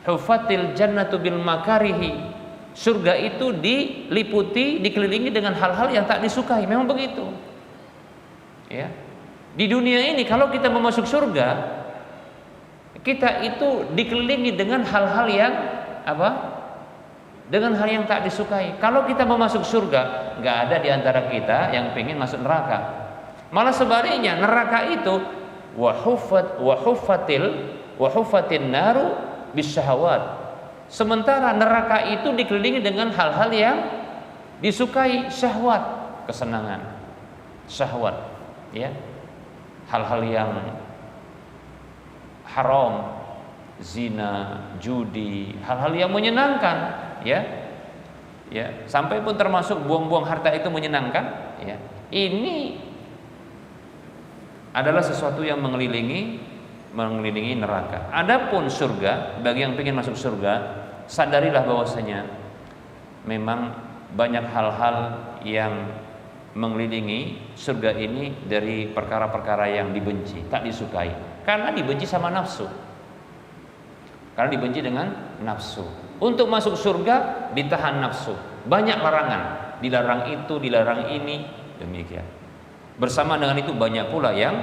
Hufatil jannatu bil makarihi. Surga itu diliputi, dikelilingi dengan hal-hal yang tak disukai. Memang begitu. Ya. Di dunia ini kalau kita mau masuk surga, kita itu dikelilingi dengan hal-hal yang apa? Dengan hal yang tak disukai. Kalau kita mau masuk surga, nggak ada di antara kita yang pengen masuk neraka. Malah sebaliknya, neraka itu wahufatin naru bisyahawat. Sementara neraka itu dikelilingi dengan hal-hal yang disukai, syahwat, kesenangan, syahwat, ya. Hal-hal yang haram, zina, judi, hal-hal yang menyenangkan, ya. Ya, sampai pun termasuk buang-buang harta itu menyenangkan, ya. Ini adalah sesuatu yang mengelilingi neraka. Adapun surga, bagi yang ingin masuk surga, sadarilah bahwasanya memang banyak hal-hal yang mengelilingi surga ini dari perkara-perkara yang dibenci, tak disukai. Karena dibenci sama nafsu. Karena dibenci dengan nafsu. Untuk masuk surga ditahan nafsu. Banyak larangan, dilarang itu, dilarang ini, demikian. Bersama dengan itu banyak pula yang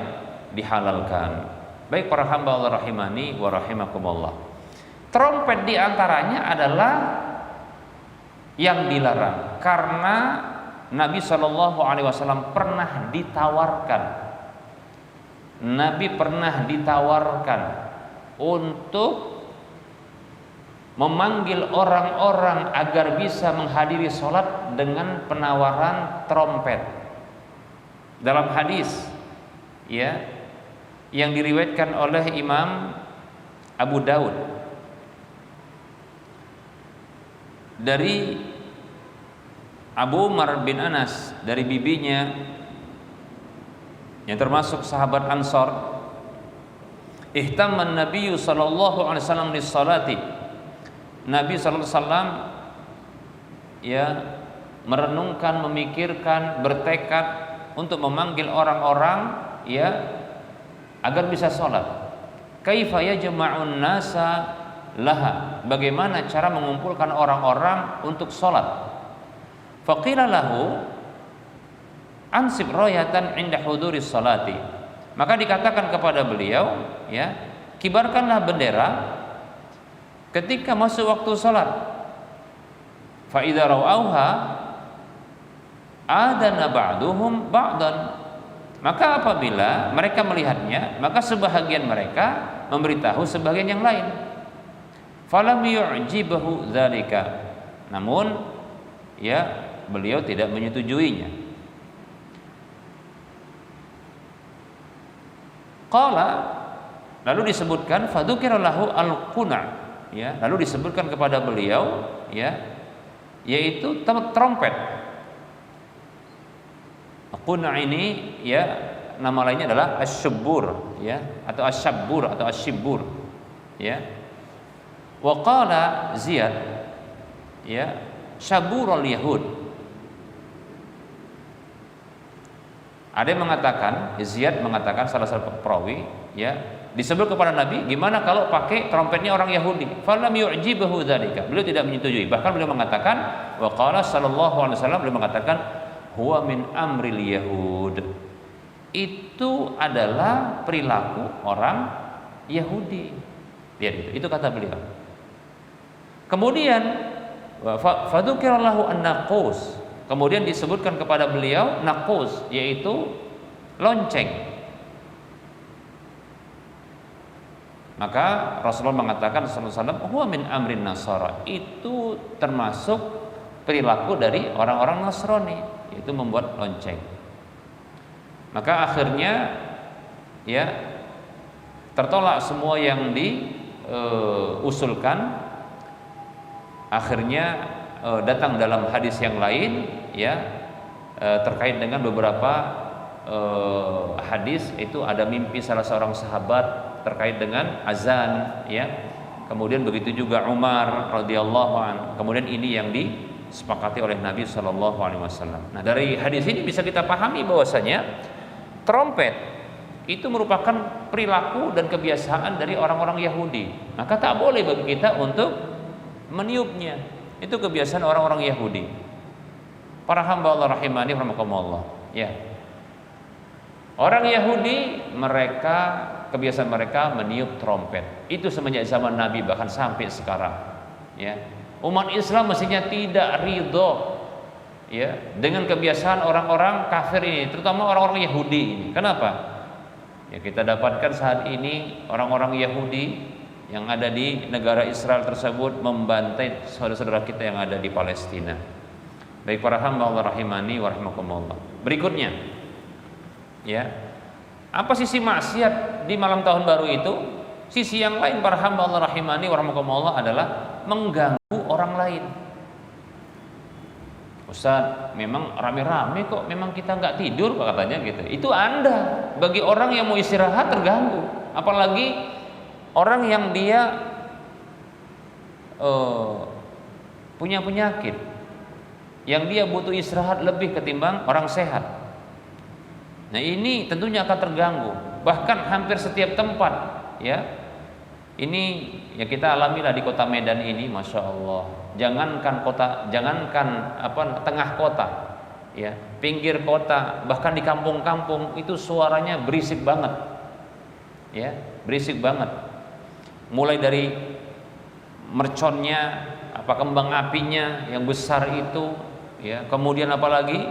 dihalalkan. Baik para hamba Allah rahimani wa rahimakumullah. Trompet diantaranya adalah yang dilarang karena Nabi SAW pernah ditawarkan untuk memanggil orang-orang agar bisa menghadiri sholat dengan penawaran trompet. dalam hadis ya yang diriwayatkan oleh Imam Abu Daud dari Abu Umar bin Anas, dari bibinya yang termasuk sahabat Ansor, ihtamman Nabi sallallahu alaihi wasallam lis-salati. Nabi sallallahu alaihi wasallam ya merenungkan, memikirkan, bertekad untuk memanggil orang-orang ya agar bisa sholat. Kaifa yajma'un nasa laha, bagaimana cara mengumpulkan orang-orang untuk sholat. Faqila lahu ansib royatan inda huduris sholati, maka dikatakan kepada beliau ya, kibarkanlah bendera ketika masuk waktu sholat. Fa idza ra'auha adana ba'duhum ba'dan, maka apabila mereka melihatnya, maka sebahagian mereka memberitahu sebagian yang lain. Falam yu'jibahu dzalika, namun ya beliau tidak menyetujuinya. Qala, lalu disebutkan fadzukira lahu al-quna, ya, lalu disebutkan kepada beliau ya, yaitu trompet. Quna ini ya nama lainnya adalah asy-syubbur ya, atau asy-syabbur atau asy-syibbur ya. Wa qala Ziyad ya syaburul yahud. Ada yang mengatakan, Ziyad mengatakan, salah satu perawi ya, disebut kepada Nabi, gimana kalau pakai trompetnya orang Yahudi? Falam yu'jibahu dzalika, beliau tidak menyetujui. Bahkan beliau mengatakan, wa qala sallallahu alaihi wasallam, beliau mengatakan huwa min amril yahud, itu adalah perilaku orang Yahudi. Lihat itu kata beliau. Kemudian fadzukira lahu an-naqus, kemudian disebutkan kepada beliau naqus, yaitu lonceng. Maka Rasulullah mengatakan sallallahu alaihi wasallam, huwa min amrin nasara, itu termasuk perilaku dari orang-orang Nasrani, yaitu membuat lonceng. Maka akhirnya ya tertolak semua yang diusulkan. Akhirnya datang dalam hadis yang lain ya terkait dengan beberapa hadis, itu ada mimpi salah seorang sahabat terkait dengan azan ya. Kemudian begitu juga Umar radhiyallahu anhu. Kemudian ini yang disepakati oleh Nabi sallallahu alaihi wasallam. Nah, dari hadis ini bisa kita pahami bahwasanya trompet itu merupakan perilaku dan kebiasaan dari orang-orang Yahudi. Maka tak boleh bagi kita untuk meniupnya. Itu kebiasaan orang-orang Yahudi. Para hamba Allah rahimani rahimakumullah. Ya. Orang Yahudi, mereka kebiasaan mereka meniup trompet. Itu semenjak zaman Nabi, bahkan sampai sekarang. Ya. Umat Islam mestinya tidak ridho ya dengan kebiasaan orang-orang kafir ini, terutama orang-orang Yahudi ini. Kenapa? Ya, kita dapatkan saat ini orang-orang Yahudi yang ada di negara Israel tersebut membantai saudara-saudara kita yang ada di Palestina. Baik para hamba Allah rahimani wa rahimakumullah. Berikutnya, ya, apa sisi maksiat di malam tahun baru itu? Sisi yang lain para hamba Allah rahimani wa rahimakumullah adalah mengganggu orang lain. Ustaz, memang rame-rame kok, memang kita nggak tidur katanya gitu. Itu Anda, bagi orang yang mau istirahat terganggu, apalagi orang yang dia punya penyakit, yang dia butuh istirahat lebih ketimbang orang sehat. Nah, ini tentunya akan terganggu. Bahkan hampir setiap tempat, ya, ini yang kita alamilah di kota Medan ini, masya Allah. Jangankan tengah kota, ya, pinggir kota, bahkan di kampung-kampung itu suaranya berisik banget, ya, berisik banget. Mulai dari merconnya, kembang apinya yang besar itu, ya, kemudian apalagi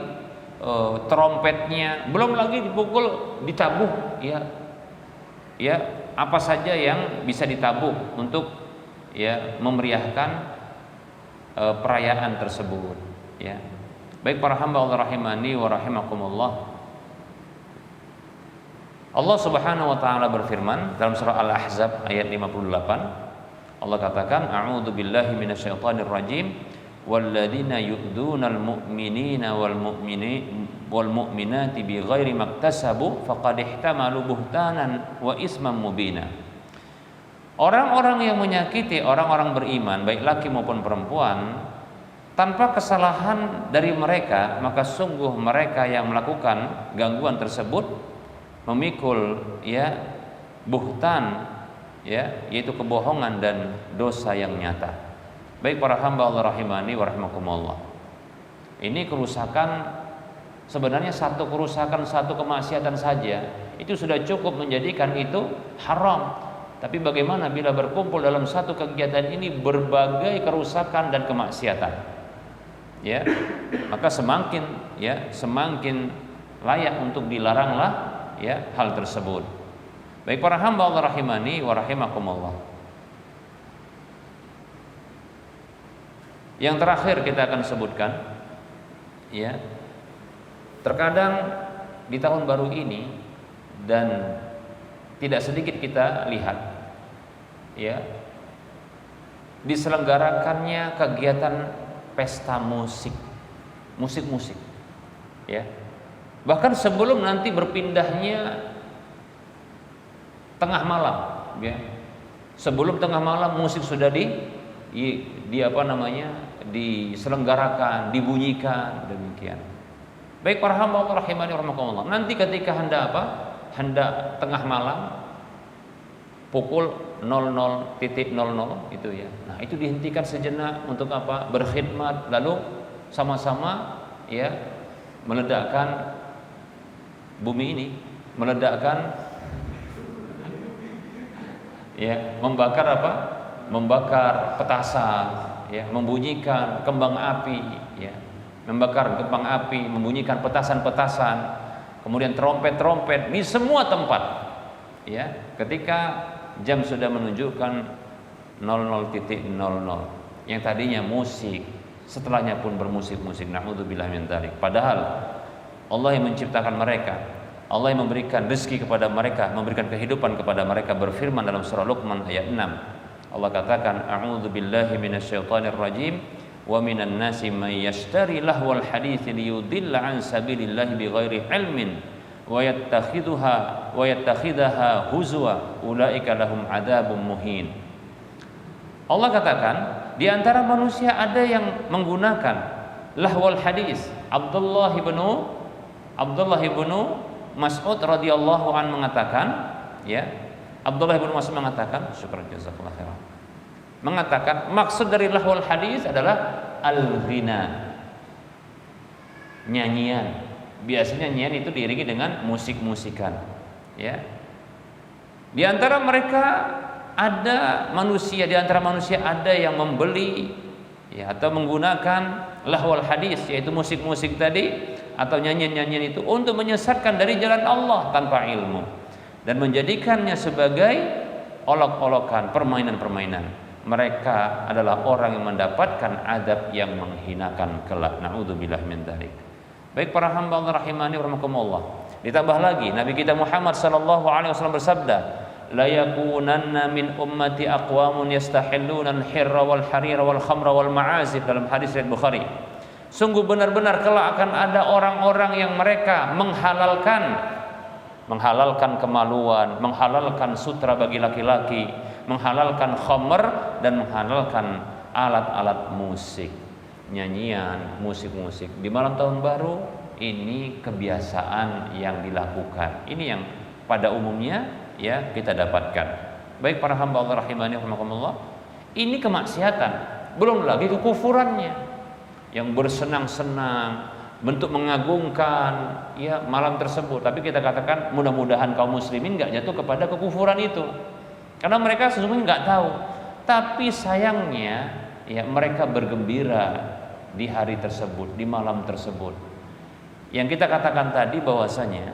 trompetnya, belum lagi dipukul, ditabuh, ya, apa saja yang bisa ditabuh untuk ya memeriahkan perayaan tersebut, ya. Baik para hamba Allah rahimani wa rahimakumullah. Allah Subhanahu wa taala berfirman dalam surah Al-Ahzab ayat 58. Allah katakan, "A'udzu billahi minasyaitonir rajim. Walladzina yu'dzunal mu'minina wal mu'minati bighairi maktasabu faqad ihtamalu buhtanan wa isman mubina." Orang-orang yang menyakiti orang-orang beriman, baik laki maupun perempuan, tanpa kesalahan dari mereka, maka sungguh mereka yang melakukan gangguan tersebut memikul buhtan, yaitu kebohongan dan dosa yang nyata. Baik para hamba Allah rahimani wa rahimakumullah. Ini kerusakan, sebenarnya satu kerusakan, satu kemaksiatan saja itu sudah cukup menjadikan itu haram. Tapi bagaimana bila berkumpul dalam satu kegiatan ini berbagai kerusakan dan kemaksiatan, maka semakin layak untuk dilaranglah hal tersebut. Baik para hamba Allah rahimani wa rahimakumullah. Yang terakhir kita akan sebutkan, terkadang di tahun baru ini dan tidak sedikit kita lihat, diselenggarakannya kegiatan pesta musik, bahkan sebelum nanti berpindahnya tengah malam, sebelum tengah malam musik sudah diselenggarakan, dibunyikan, demikian. Baik para hamba Allah rahimani rahimakumullah. Nanti ketika hendak tengah malam pukul 00.00 itu nah itu dihentikan sejenak untuk apa? Berkhidmat, lalu sama-sama meledakkan bumi ini, membakar membakar petasan, membunyikan kembang api, membakar kembang api, membunyikan petasan-petasan, kemudian trompet-trompet di semua tempat, ketika jam sudah menunjukkan 00.00 yang tadinya musik, setelahnya pun bermusik-musik. Na'udzubillah min dzalik. Padahal Allah yang menciptakan mereka, Allah yang memberikan rezeki kepada mereka, memberikan kehidupan kepada mereka, berfirman dalam surah Luqman ayat 6. Allah katakan, "A'udzubillahi minasyaitonir rajim. Wa minan nasi may yashtari lahwal hadits liyudilla an sabilillahi bighairi ilmin wa yattakhidhaha huzwa ulaika lahum adzabun muhin." Allah katakan, di antara manusia ada yang menggunakan lahwal hadis. Abdullah ibnu Mas'ud radhiyallahu an mengatakan, Abdullah ibnu Mas'ud mengatakan, syukur jazakallahu khairan, mengatakan maksud dari lahwal hadis adalah al-ghina, nyanyian. Biasanya nyanyian itu diiringi dengan musik-musikan, Di antara mereka ada manusia, ada yang membeli atau menggunakan lahwal hadis, yaitu musik-musik tadi atau nyanyian-nyanyian itu untuk menyesatkan dari jalan Allah tanpa ilmu dan menjadikannya sebagai olok-olokan, permainan-permainan. Mereka adalah orang yang mendapatkan adab yang menghinakan kelak. Na'udzubillah min dzalik. Baik para hamba Allah rahimani wa rahimakumullah. Ditambah lagi Nabi kita Muhammad sallallahu alaihi wasallam bersabda, "La yakunanna min ummati aqwamun yastahilluna al-hirra wal harira wal khamra wal ma'azif," dalam hadis riwayat Bukhari. Sungguh benar-benar kelak akan ada orang-orang yang mereka menghalalkan kemaluan, menghalalkan sutra bagi laki-laki, menghalalkan khamr dan menghalalkan alat-alat musik, nyanyian, musik-musik. Di malam tahun baru ini kebiasaan yang dilakukan. Ini yang pada umumnya kita dapatkan. Baik para hamba Allah rahimani rahimakumullah, ini kemaksiatan, belum lagi kekufurannya yang bersenang-senang, bentuk mengagungkan malam tersebut. Tapi kita katakan mudah-mudahan kaum muslimin enggak jatuh kepada kekufuran itu, karena mereka sesungguhnya enggak tahu. Tapi sayangnya mereka bergembira di hari tersebut, di malam tersebut. Yang kita katakan tadi bahwasanya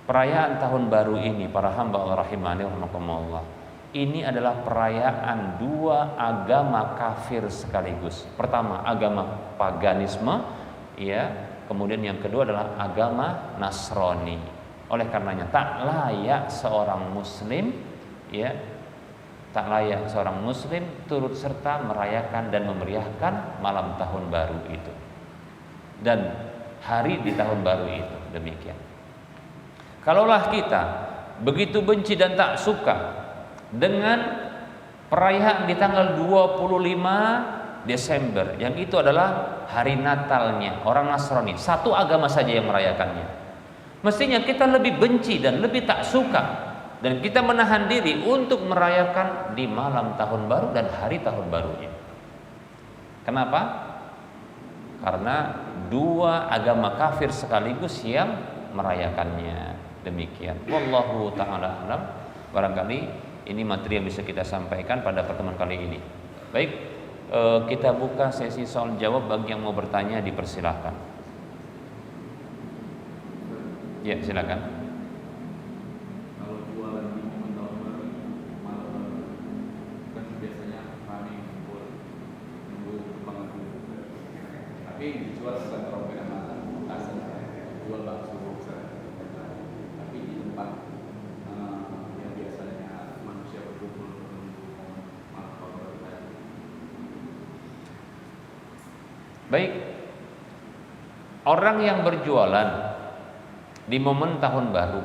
perayaan tahun baru ini para hamba Allah rahimani rahimakumullah, ini adalah perayaan dua agama kafir sekaligus. Pertama agama paganisme, kemudian yang kedua adalah agama Nasrani. Oleh karenanya tak layak seorang muslim, ya, tak layak seorang muslim turut serta merayakan dan memeriahkan malam tahun baru itu dan hari di tahun baru itu. Demikian. Kalaulah kita begitu benci dan tak suka dengan perayaan di tanggal 25 Desember yang itu adalah hari Natalnya orang Nasrani, satu agama saja yang merayakannya, mestinya kita lebih benci dan lebih tak suka, dan kita menahan diri untuk merayakan di malam tahun baru dan hari tahun barunya. Kenapa? Karena dua agama kafir sekaligus yang merayakannya. Demikian. Wallahu ta'ala alam. Barangkali ini materi yang bisa kita sampaikan pada pertemuan kali ini. Baik, kita buka sesi soal jawab. Bagi yang mau bertanya dipersilahkan. Ya, silakan. Kalau jualan di momen tahun baru malam kan biasanya kami kumpul nunggu kembangan dulu. Tapi dijual bukan terowongan malam, asal jual bakso. Tapi di tempat yang biasanya manusia berkumpul menunggu malam tahun baru tadi. Baik, orang yang berjualan di momen tahun baru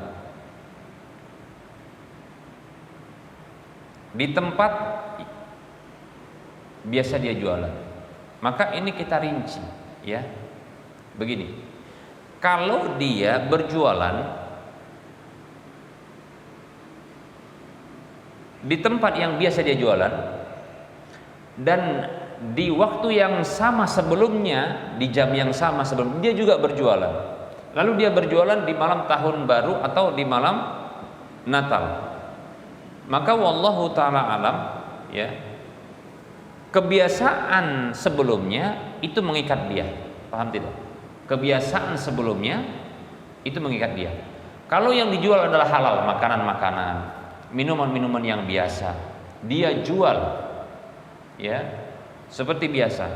di tempat biasa dia jualan, maka ini kita rinci, ya. Begini, kalau dia berjualan di tempat yang biasa dia jualan dan di waktu yang sama sebelumnya, di jam yang sama sebelum dia juga berjualan, lalu dia berjualan di malam tahun baru atau di malam Natal, maka wallahu ta'ala alam, ya, kebiasaan sebelumnya itu mengikat dia. Paham tidak? Kebiasaan sebelumnya itu mengikat dia. Kalau yang dijual adalah halal, makanan-makanan, minuman-minuman yang biasa, dia jual, ya, seperti biasa.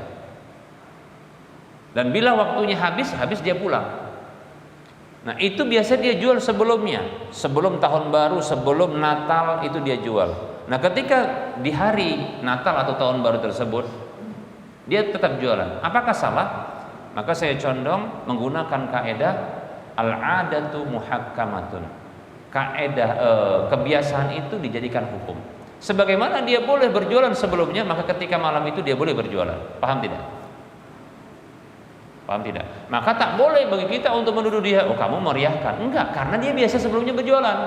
Dan bila waktunya habis dia pulang. Nah, itu biasa dia jual sebelumnya, sebelum tahun baru, sebelum Natal itu dia jual. Nah, ketika di hari Natal atau tahun baru tersebut dia tetap jualan, apakah salah? Maka saya condong menggunakan kaedah al-adatu muhakkamatun. Kaedah kebiasaan itu dijadikan hukum. Sebagaimana dia boleh berjualan sebelumnya, maka ketika malam itu dia boleh berjualan. Paham tidak? Paham tidak? Maka tak boleh bagi kita untuk menuduh dia, oh kamu meriahkan. Enggak, karena dia biasa sebelumnya berjualan.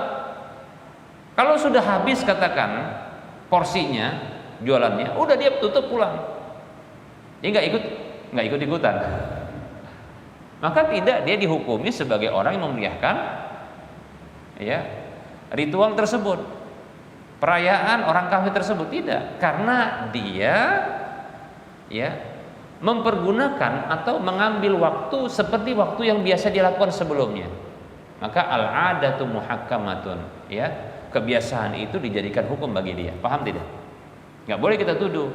Kalau sudah habis katakan porsinya, jualannya, udah dia tutup pulang. Dia nggak ikut-ikutan. Maka tidak, dia dihukumi sebagai orang yang memeriahkan, ya, ritual tersebut. Perayaan orang kafir tersebut tidak, karena dia, ya, mempergunakan atau mengambil waktu seperti waktu yang biasa dilakukan sebelumnya. Maka al-adatu muhakkamatun, ya, kebiasaan itu dijadikan hukum bagi dia. Paham tidak? Nggak boleh kita tuduh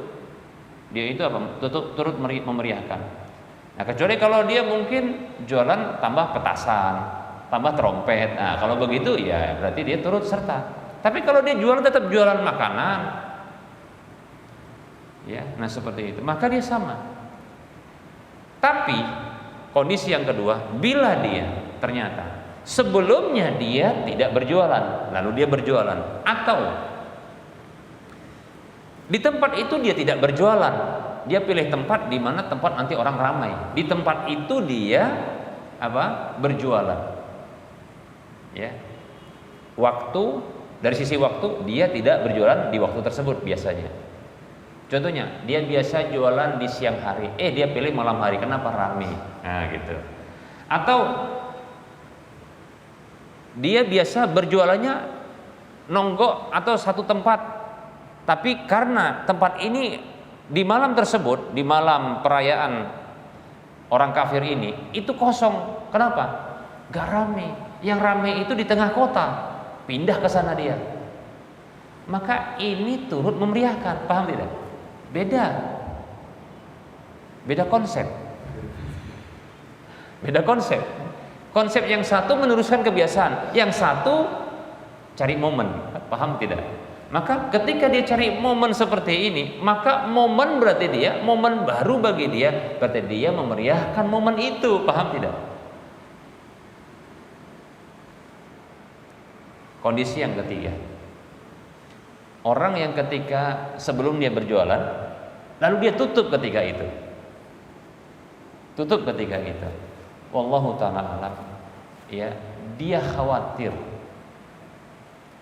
dia itu apa? Turut memeriahkan. Nah, kecuali kalau dia mungkin jualan tambah petasan, tambah trompet. Nah, kalau begitu ya berarti dia turut serta. Tapi kalau dia jualan tetap jualan makanan, ya, nah seperti itu, maka dia sama. Tapi kondisi yang kedua, bila dia ternyata sebelumnya dia tidak berjualan, lalu dia berjualan, atau di tempat itu dia tidak berjualan, dia pilih tempat di mana tempat nanti orang ramai, di tempat itu dia apa? Berjualan, ya. Waktu, dari sisi waktu dia tidak berjualan di waktu tersebut biasanya. Contohnya, dia biasa jualan di siang hari, dia pilih malam hari, kenapa rame? Nah, gitu. Atau dia biasa berjualannya nonggok atau satu tempat, tapi karena tempat ini di malam tersebut, di malam perayaan orang kafir ini, itu kosong. Kenapa? Gak rame. Yang rame itu di tengah kota, pindah ke sana dia. Maka ini turut memeriahkan. Paham tidak? Beda konsep. Beda konsep. Konsep yang satu meneruskan kebiasaan, yang satu cari momen. Paham tidak? Maka ketika dia cari momen seperti ini, maka momen berarti dia, momen baru bagi dia, berarti dia memeriahkan momen itu. Paham tidak? Kondisi yang ketiga, orang yang ketika sebelum dia berjualan, lalu dia tutup ketika itu. Tutup ketika itu. Wallahu ta'ala alam. Ya, dia khawatir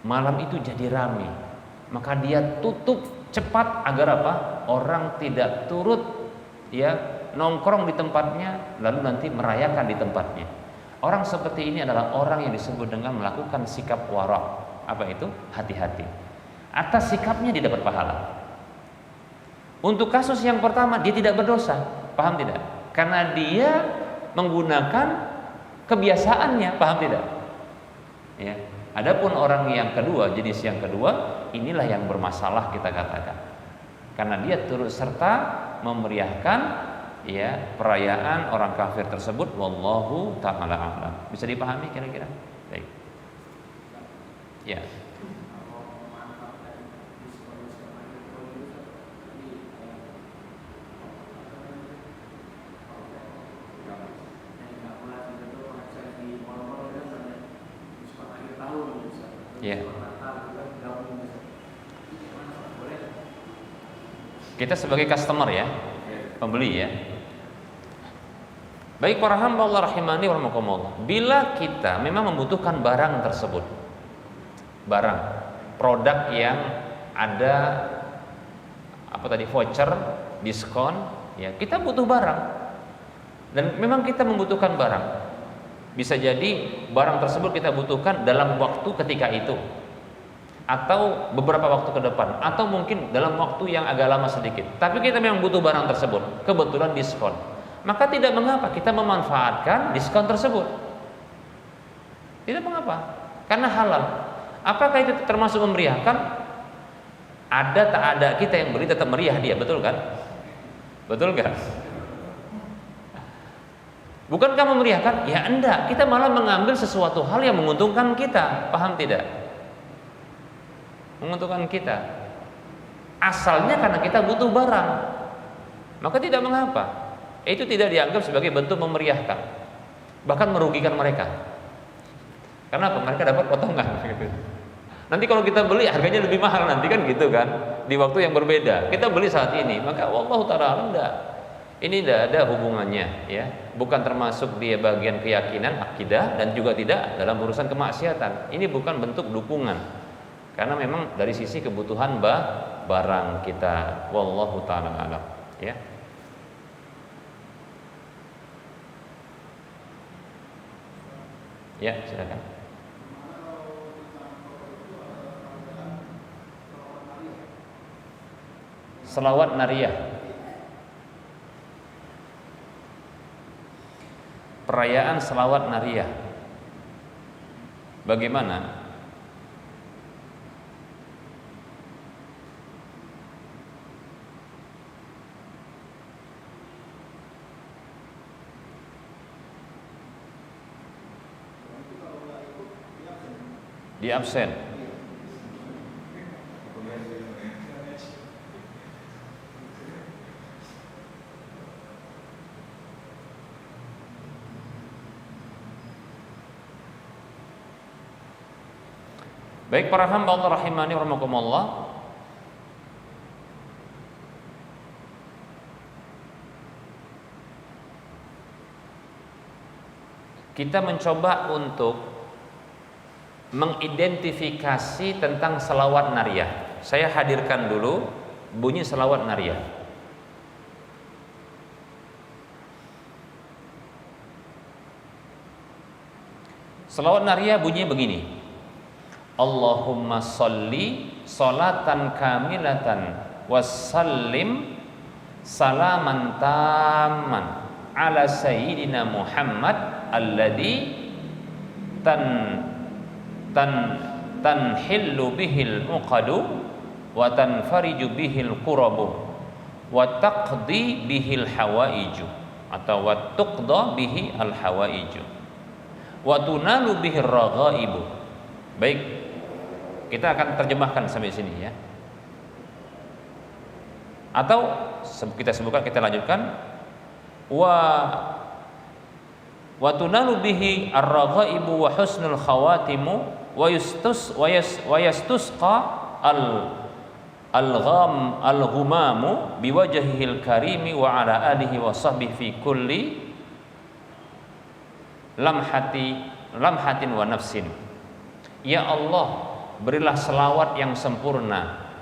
malam itu jadi ramai, maka dia tutup cepat agar apa? Orang tidak turut ya nongkrong di tempatnya lalu nanti merayakan di tempatnya. Orang seperti ini adalah orang yang disebut dengan melakukan sikap wara'. Apa itu? Hati-hati. Atas sikapnya dia dapat pahala. Untuk kasus yang pertama dia tidak berdosa. Paham tidak? Karena dia menggunakan kebiasaannya. Paham tidak? Ya. Adapun orang yang kedua, jenis yang kedua, inilah yang bermasalah kita katakan. Karena dia turut serta memeriahkan ya perayaan orang kafir tersebut. Wallahu ta'ala a'lam. Bisa dipahami kira-kira? Baik. Ya. Ya. Kita sebagai customer ya, pembeli ya. Baik para hamba Allah rahimani wa rahimakumullah. Bila kita memang membutuhkan barang tersebut, barang, produk yang ada apa tadi voucher, diskon, ya kita butuh barang. Dan memang kita membutuhkan barang. Bisa jadi barang tersebut kita butuhkan dalam waktu ketika itu, atau beberapa waktu ke depan, atau mungkin dalam waktu yang agak lama sedikit. Tapi kita memang butuh barang tersebut, kebetulan diskon. Maka tidak mengapa kita memanfaatkan diskon tersebut. Tidak mengapa, karena halal. Apakah itu termasuk memeriahkan? Ada tak ada kita yang beli tetap meriah dia, betul kan? Betul kan? Bukankah memeriahkan? Ya enggak, kita malah mengambil sesuatu hal yang menguntungkan kita. Paham tidak? Menguntungkan kita. Asalnya karena kita butuh barang, maka tidak mengapa. Itu tidak dianggap sebagai bentuk memeriahkan, bahkan merugikan mereka. Karena apa? Mereka dapat potongan. Nanti kalau kita beli harganya lebih mahal nanti kan gitu kan? Di waktu yang berbeda. Kita beli saat ini, maka wallahu ta'ala enggak. Ini tidak ada hubungannya, ya. Bukan termasuk dia bagian keyakinan, akidah, dan juga tidak dalam urusan kemaksiatan. Ini bukan bentuk dukungan, karena memang dari sisi kebutuhan barang kita. Wallahu ta'ala alam. Ya. Ya, silakan. Selawat nariyah. Perayaan selawat nariyah. Bagaimana? Di absen. Baik para hamba Allah rahimani wa rahimakumullah. Kita mencoba untuk mengidentifikasi tentang selawat nariyah. Saya hadirkan dulu bunyi selawat nariyah. Selawat nariyah bunyinya begini. Allahumma sholli sholatan kamilatan wassallim salaman tamman ala sayyidina Muhammad alladhi tanhillu bihil uqadu wa tanfariju bihil qurabu wa taqdi bihil hawaiju atau wa tuqda bihi al hawaiju wa tunalu bihi ar-raghaibu. Baik, kita akan terjemahkan sampai sini ya. Atau kita sebutkan, kita lanjutkan, wa tunalu bihi ar-raghaibu wa husnul khawatimu wa yastusqa al-ghumamu biwajhihil karimi wa ala alihi wa sahbihi fi kulli lamhatin wa nafsin. Ya Allah, berilah selawat yang sempurna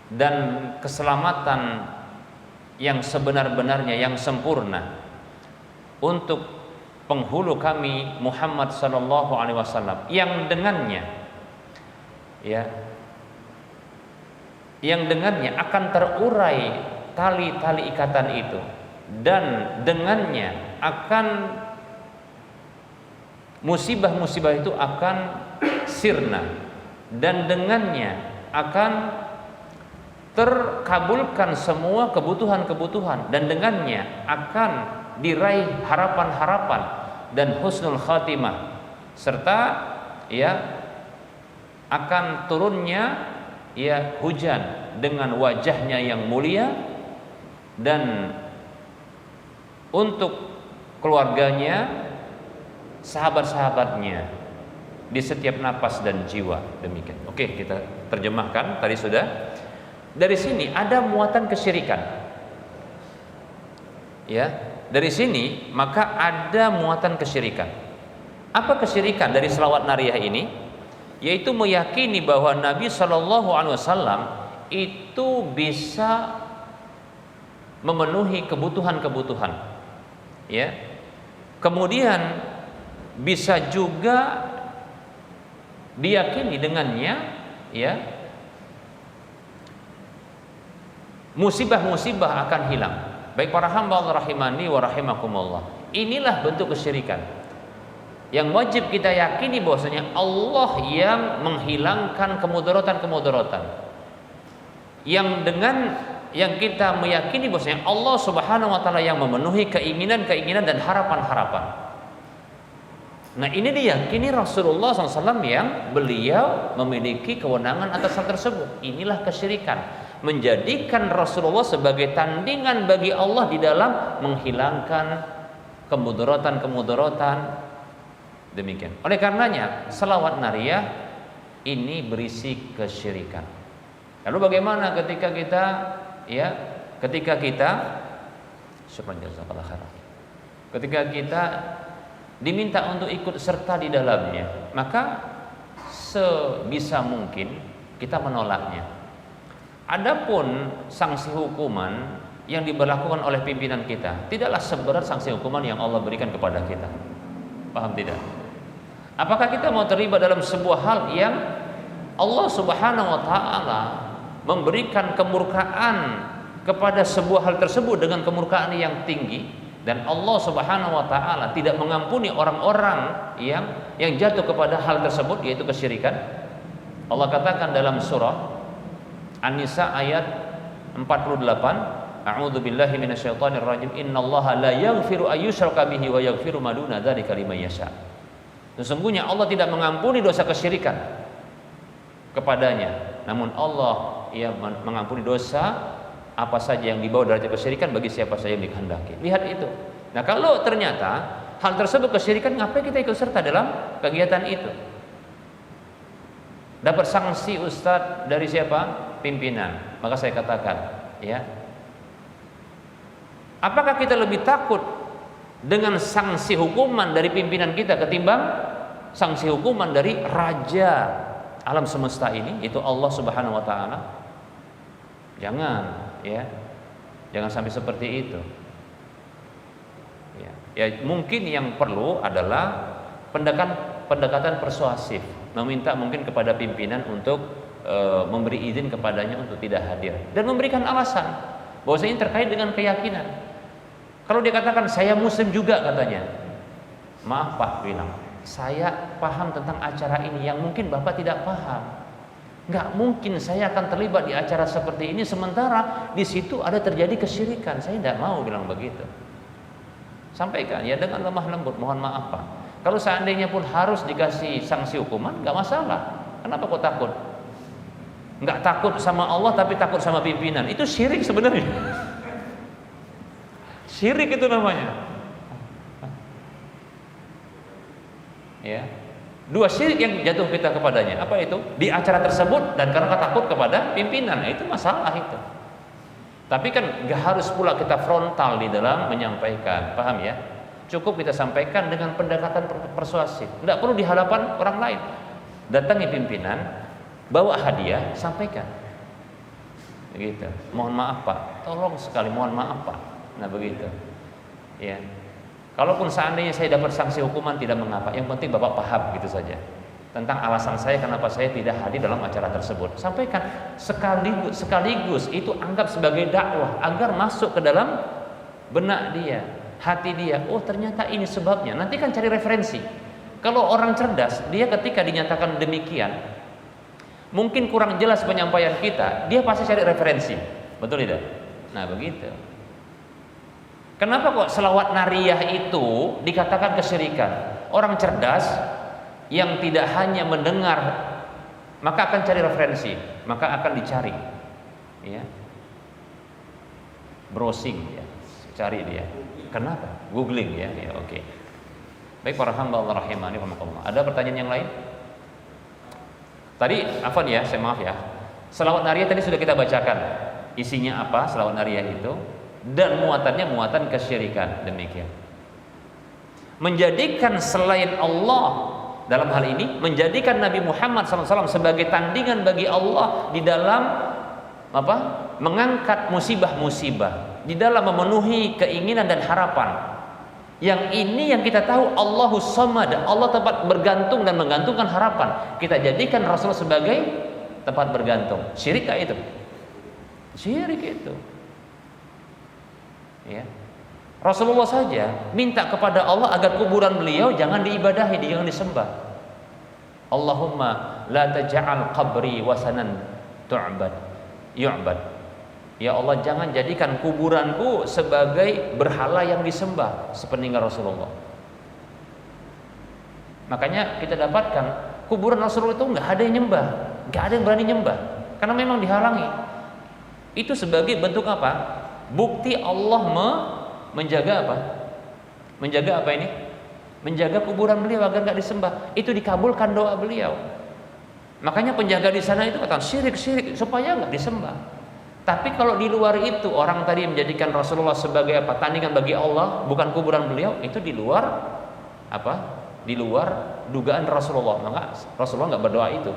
dan keselamatan yang sebenar-benarnya, yang sempurna untuk penghulu kami Muhammad sallallahu alaihi wasallam, yang dengannya akan terurai tali-tali ikatan itu, dan dengannya akan musibah-musibah itu akan sirna, dan dengannya akan terkabulkan semua kebutuhan-kebutuhan, dan dengannya akan diraih harapan-harapan dan husnul khatimah, serta akan turunnya hujan dengan wajahnya yang mulia, dan untuk keluarganya, sahabat-sahabatnya di setiap napas dan jiwa. Demikian. Oke, kita terjemahkan tadi sudah. Dari sini ada muatan kesyirikan. Dari sini maka ada muatan kesyirikan. Apa kesyirikan dari selawat nariyah ini? Yaitu meyakini bahwa Nabi Shallallahu Alaihi Wasallam itu bisa memenuhi kebutuhan-kebutuhan, kemudian bisa juga diyakini dengannya musibah-musibah akan hilang. Baik para hamba Allah rahimani wa rahimakumullah, inilah bentuk kesyirikan yang wajib kita yakini bahwasanya Allah yang menghilangkan kemudaratan-kemudaratan, yang dengan yang kita meyakini bahwasanya Allah Subhanahu wa taala yang memenuhi keinginan-keinginan dan harapan-harapan. Nah, ini diyakini Rasulullah SAW yang beliau memiliki kewenangan atas hal tersebut. Inilah kesyirikan, menjadikan Rasulullah sebagai tandingan bagi Allah di dalam menghilangkan kemudaratan-kemudaratan. Demikian. Oleh karenanya selawat nariyah ini berisi kesyirikan. Lalu bagaimana ketika kita diminta untuk ikut serta di dalamnya, maka sebisa mungkin kita menolaknya. Adapun sanksi hukuman yang diberlakukan oleh pimpinan kita tidaklah seberat sanksi hukuman yang Allah berikan kepada kita. Paham tidak? Apakah kita mau terlibat dalam sebuah hal yang Allah Subhanahu wa taala memberikan kemurkaan kepada sebuah hal tersebut dengan kemurkaan yang tinggi, dan Allah Subhanahu wa taala tidak mengampuni orang-orang yang jatuh kepada hal tersebut, yaitu kesyirikan? Allah katakan dalam surah An-Nisa ayat 48, A'udzu billahi minasyaitonir rajim, innallaha la yaghfiru ayyushraka bihi wa yaghfiru ma duna dzalika liman yasha. Sesungguhnya Allah tidak mengampuni dosa kesyirikan kepadanya, namun Allah mengampuni dosa apa saja yang dibawa derajat kesyirikan bagi siapa saja yang dikehendaki. Lihat itu. Nah, kalau ternyata hal tersebut kesyirikan, ngapain kita ikut serta dalam kegiatan itu? Dapat sanksi ustadz dari siapa? Pimpinan. Maka saya katakan, apakah kita lebih takut dengan sanksi hukuman dari pimpinan kita ketimbang sanksi hukuman dari raja alam semesta ini, itu Allah Subhanahu wa taala? Jangan, jangan sampai seperti itu. Mungkin yang perlu adalah pendekatan persuasif, meminta mungkin kepada pimpinan untuk memberi izin kepadanya untuk tidak hadir, dan memberikan alasan bahwasanya terkait dengan keyakinan. Kalau dia katakan saya muslim juga katanya, maaf Pak, bilang saya paham tentang acara ini yang mungkin Bapak tidak paham. Nggak mungkin saya akan terlibat di acara seperti ini sementara di situ ada terjadi kesyirikan. Saya tidak mau, bilang begitu. Sampaikan dengan lemah lembut, mohon maaf Pak, Kalau seandainya pun harus dikasih sanksi hukuman, nggak masalah. Kenapa kok takut? Nggak takut sama Allah tapi takut sama pimpinan. Itu syirik sebenarnya. Syirik itu namanya. Ya. Dua syirik yang jatuh kita kepadanya. Apa itu? Di acara tersebut dan karena takut kepada pimpinan. Itu masalah itu. Tapi kan nggak harus pula kita frontal di dalam menyampaikan. Paham ya? Cukup kita sampaikan dengan pendekatan persuasif. Nggak perlu di hadapan orang lain. Datangi pimpinan, bawa hadiah, sampaikan. Begitu. Mohon maaf Pak. Tolong sekali mohon maaf Pak. Nah begitu. Ya. Kalaupun seandainya saya dapat sanksi hukuman tidak mengapa, yang penting Bapak paham gitu saja tentang alasan saya kenapa saya tidak hadir dalam acara tersebut. Sampaikan sekaligus itu anggap sebagai dakwah agar masuk ke dalam benak dia, hati dia. Oh ternyata ini sebabnya. Nanti kan cari referensi. Kalau orang cerdas, dia ketika dinyatakan demikian, mungkin kurang jelas penyampaian kita, dia pasti cari referensi. Betul tidak? Nah begitu. Kenapa kok selawat nariyah itu dikatakan kesyirikan? Orang cerdas yang tidak hanya mendengar, maka akan cari referensi, maka akan dicari, ya, browsing, ya, cari dia. Kenapa? Googling, ya, oke. Baik para hamba Allah rahimani rahimakumullah. Ada pertanyaan yang lain? Tadi, afwan ya, saya maaf ya. Selawat nariyah tadi sudah kita bacakan. Isinya apa? Selawat nariyah itu. Dan muatannya muatan kesyirikan, demikian. Menjadikan selain Allah dalam hal ini, menjadikan Nabi Muhammad SAW sebagai tandingan bagi Allah di dalam apa? Mengangkat musibah-musibah, di dalam memenuhi keinginan dan harapan. Yang ini yang kita tahu Allahus Samad, Allah tempat bergantung dan menggantungkan harapan. Kita jadikan Rasul sebagai tempat bergantung. Syirik itu? Syirik itu. Ya. Rasulullah saja minta kepada Allah agar kuburan beliau jangan diibadahi, jangan disembah. Allahumma la taj'al qabri wasanan yu'bad. Ya Allah, jangan jadikan kuburanku sebagai berhala yang disembah sepeninggal Rasulullah. Makanya kita dapatkan kuburan Rasulullah itu nggak ada yang nyembah, nggak ada yang berani nyembah, karena memang dihalangi. Itu sebagai bentuk apa? Bukti Allah menjaga apa? Menjaga apa ini? Menjaga kuburan beliau agar nggak disembah. Itu dikabulkan doa beliau. Makanya penjaga di sana itu kata syirik supaya nggak disembah. Tapi kalau di luar itu orang tadi menjadikan Rasulullah sebagai apa? Tandingan bagi Allah, bukan kuburan beliau, itu di luar apa? Di luar dugaan Rasulullah. Maka Rasulullah nggak berdoa itu.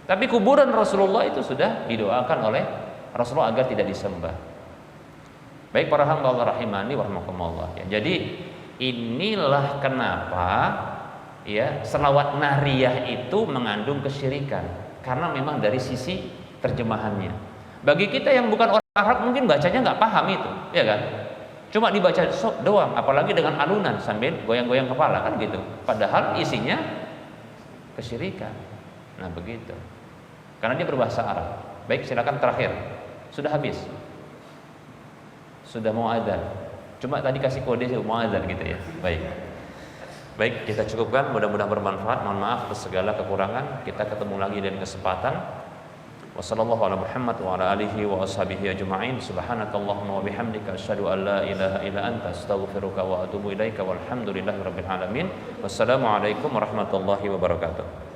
Tapi kuburan Rasulullah itu sudah didoakan oleh Rasulullah agar tidak disembah. Baik para hamba Allah rahimani wa rahimakumullah. Ya, jadi inilah kenapa ya selawat nariyah itu mengandung kesyirikan, karena memang dari sisi terjemahannya. Bagi kita yang bukan orang Arab mungkin bacanya nggak paham itu, ya kan? Cuma dibaca doang, apalagi dengan alunan sambil goyang-goyang kepala kan gitu. Padahal isinya kesyirikan. Nah begitu. Karena dia berbahasa Arab. Baik, silakan terakhir. Sudah habis. Sudah mau adzan. Cuma tadi kasih kode mau adzan gitu ya. Baik, kita cukupkan. Mudah-mudahan bermanfaat. Mohon maaf atas segala kekurangan. Kita ketemu lagi dengan kesempatan. Wassallallahu ala Muhammad wa ala alihi wa ashabihi ajma'in. Subhanakallahumma wa bihamdika asyhadu an la ilaha illa anta astaghfiruka wa atubu ilaika walhamdulillahi rabbil alamin. Wassalamualaikum warahmatullahi wabarakatuh.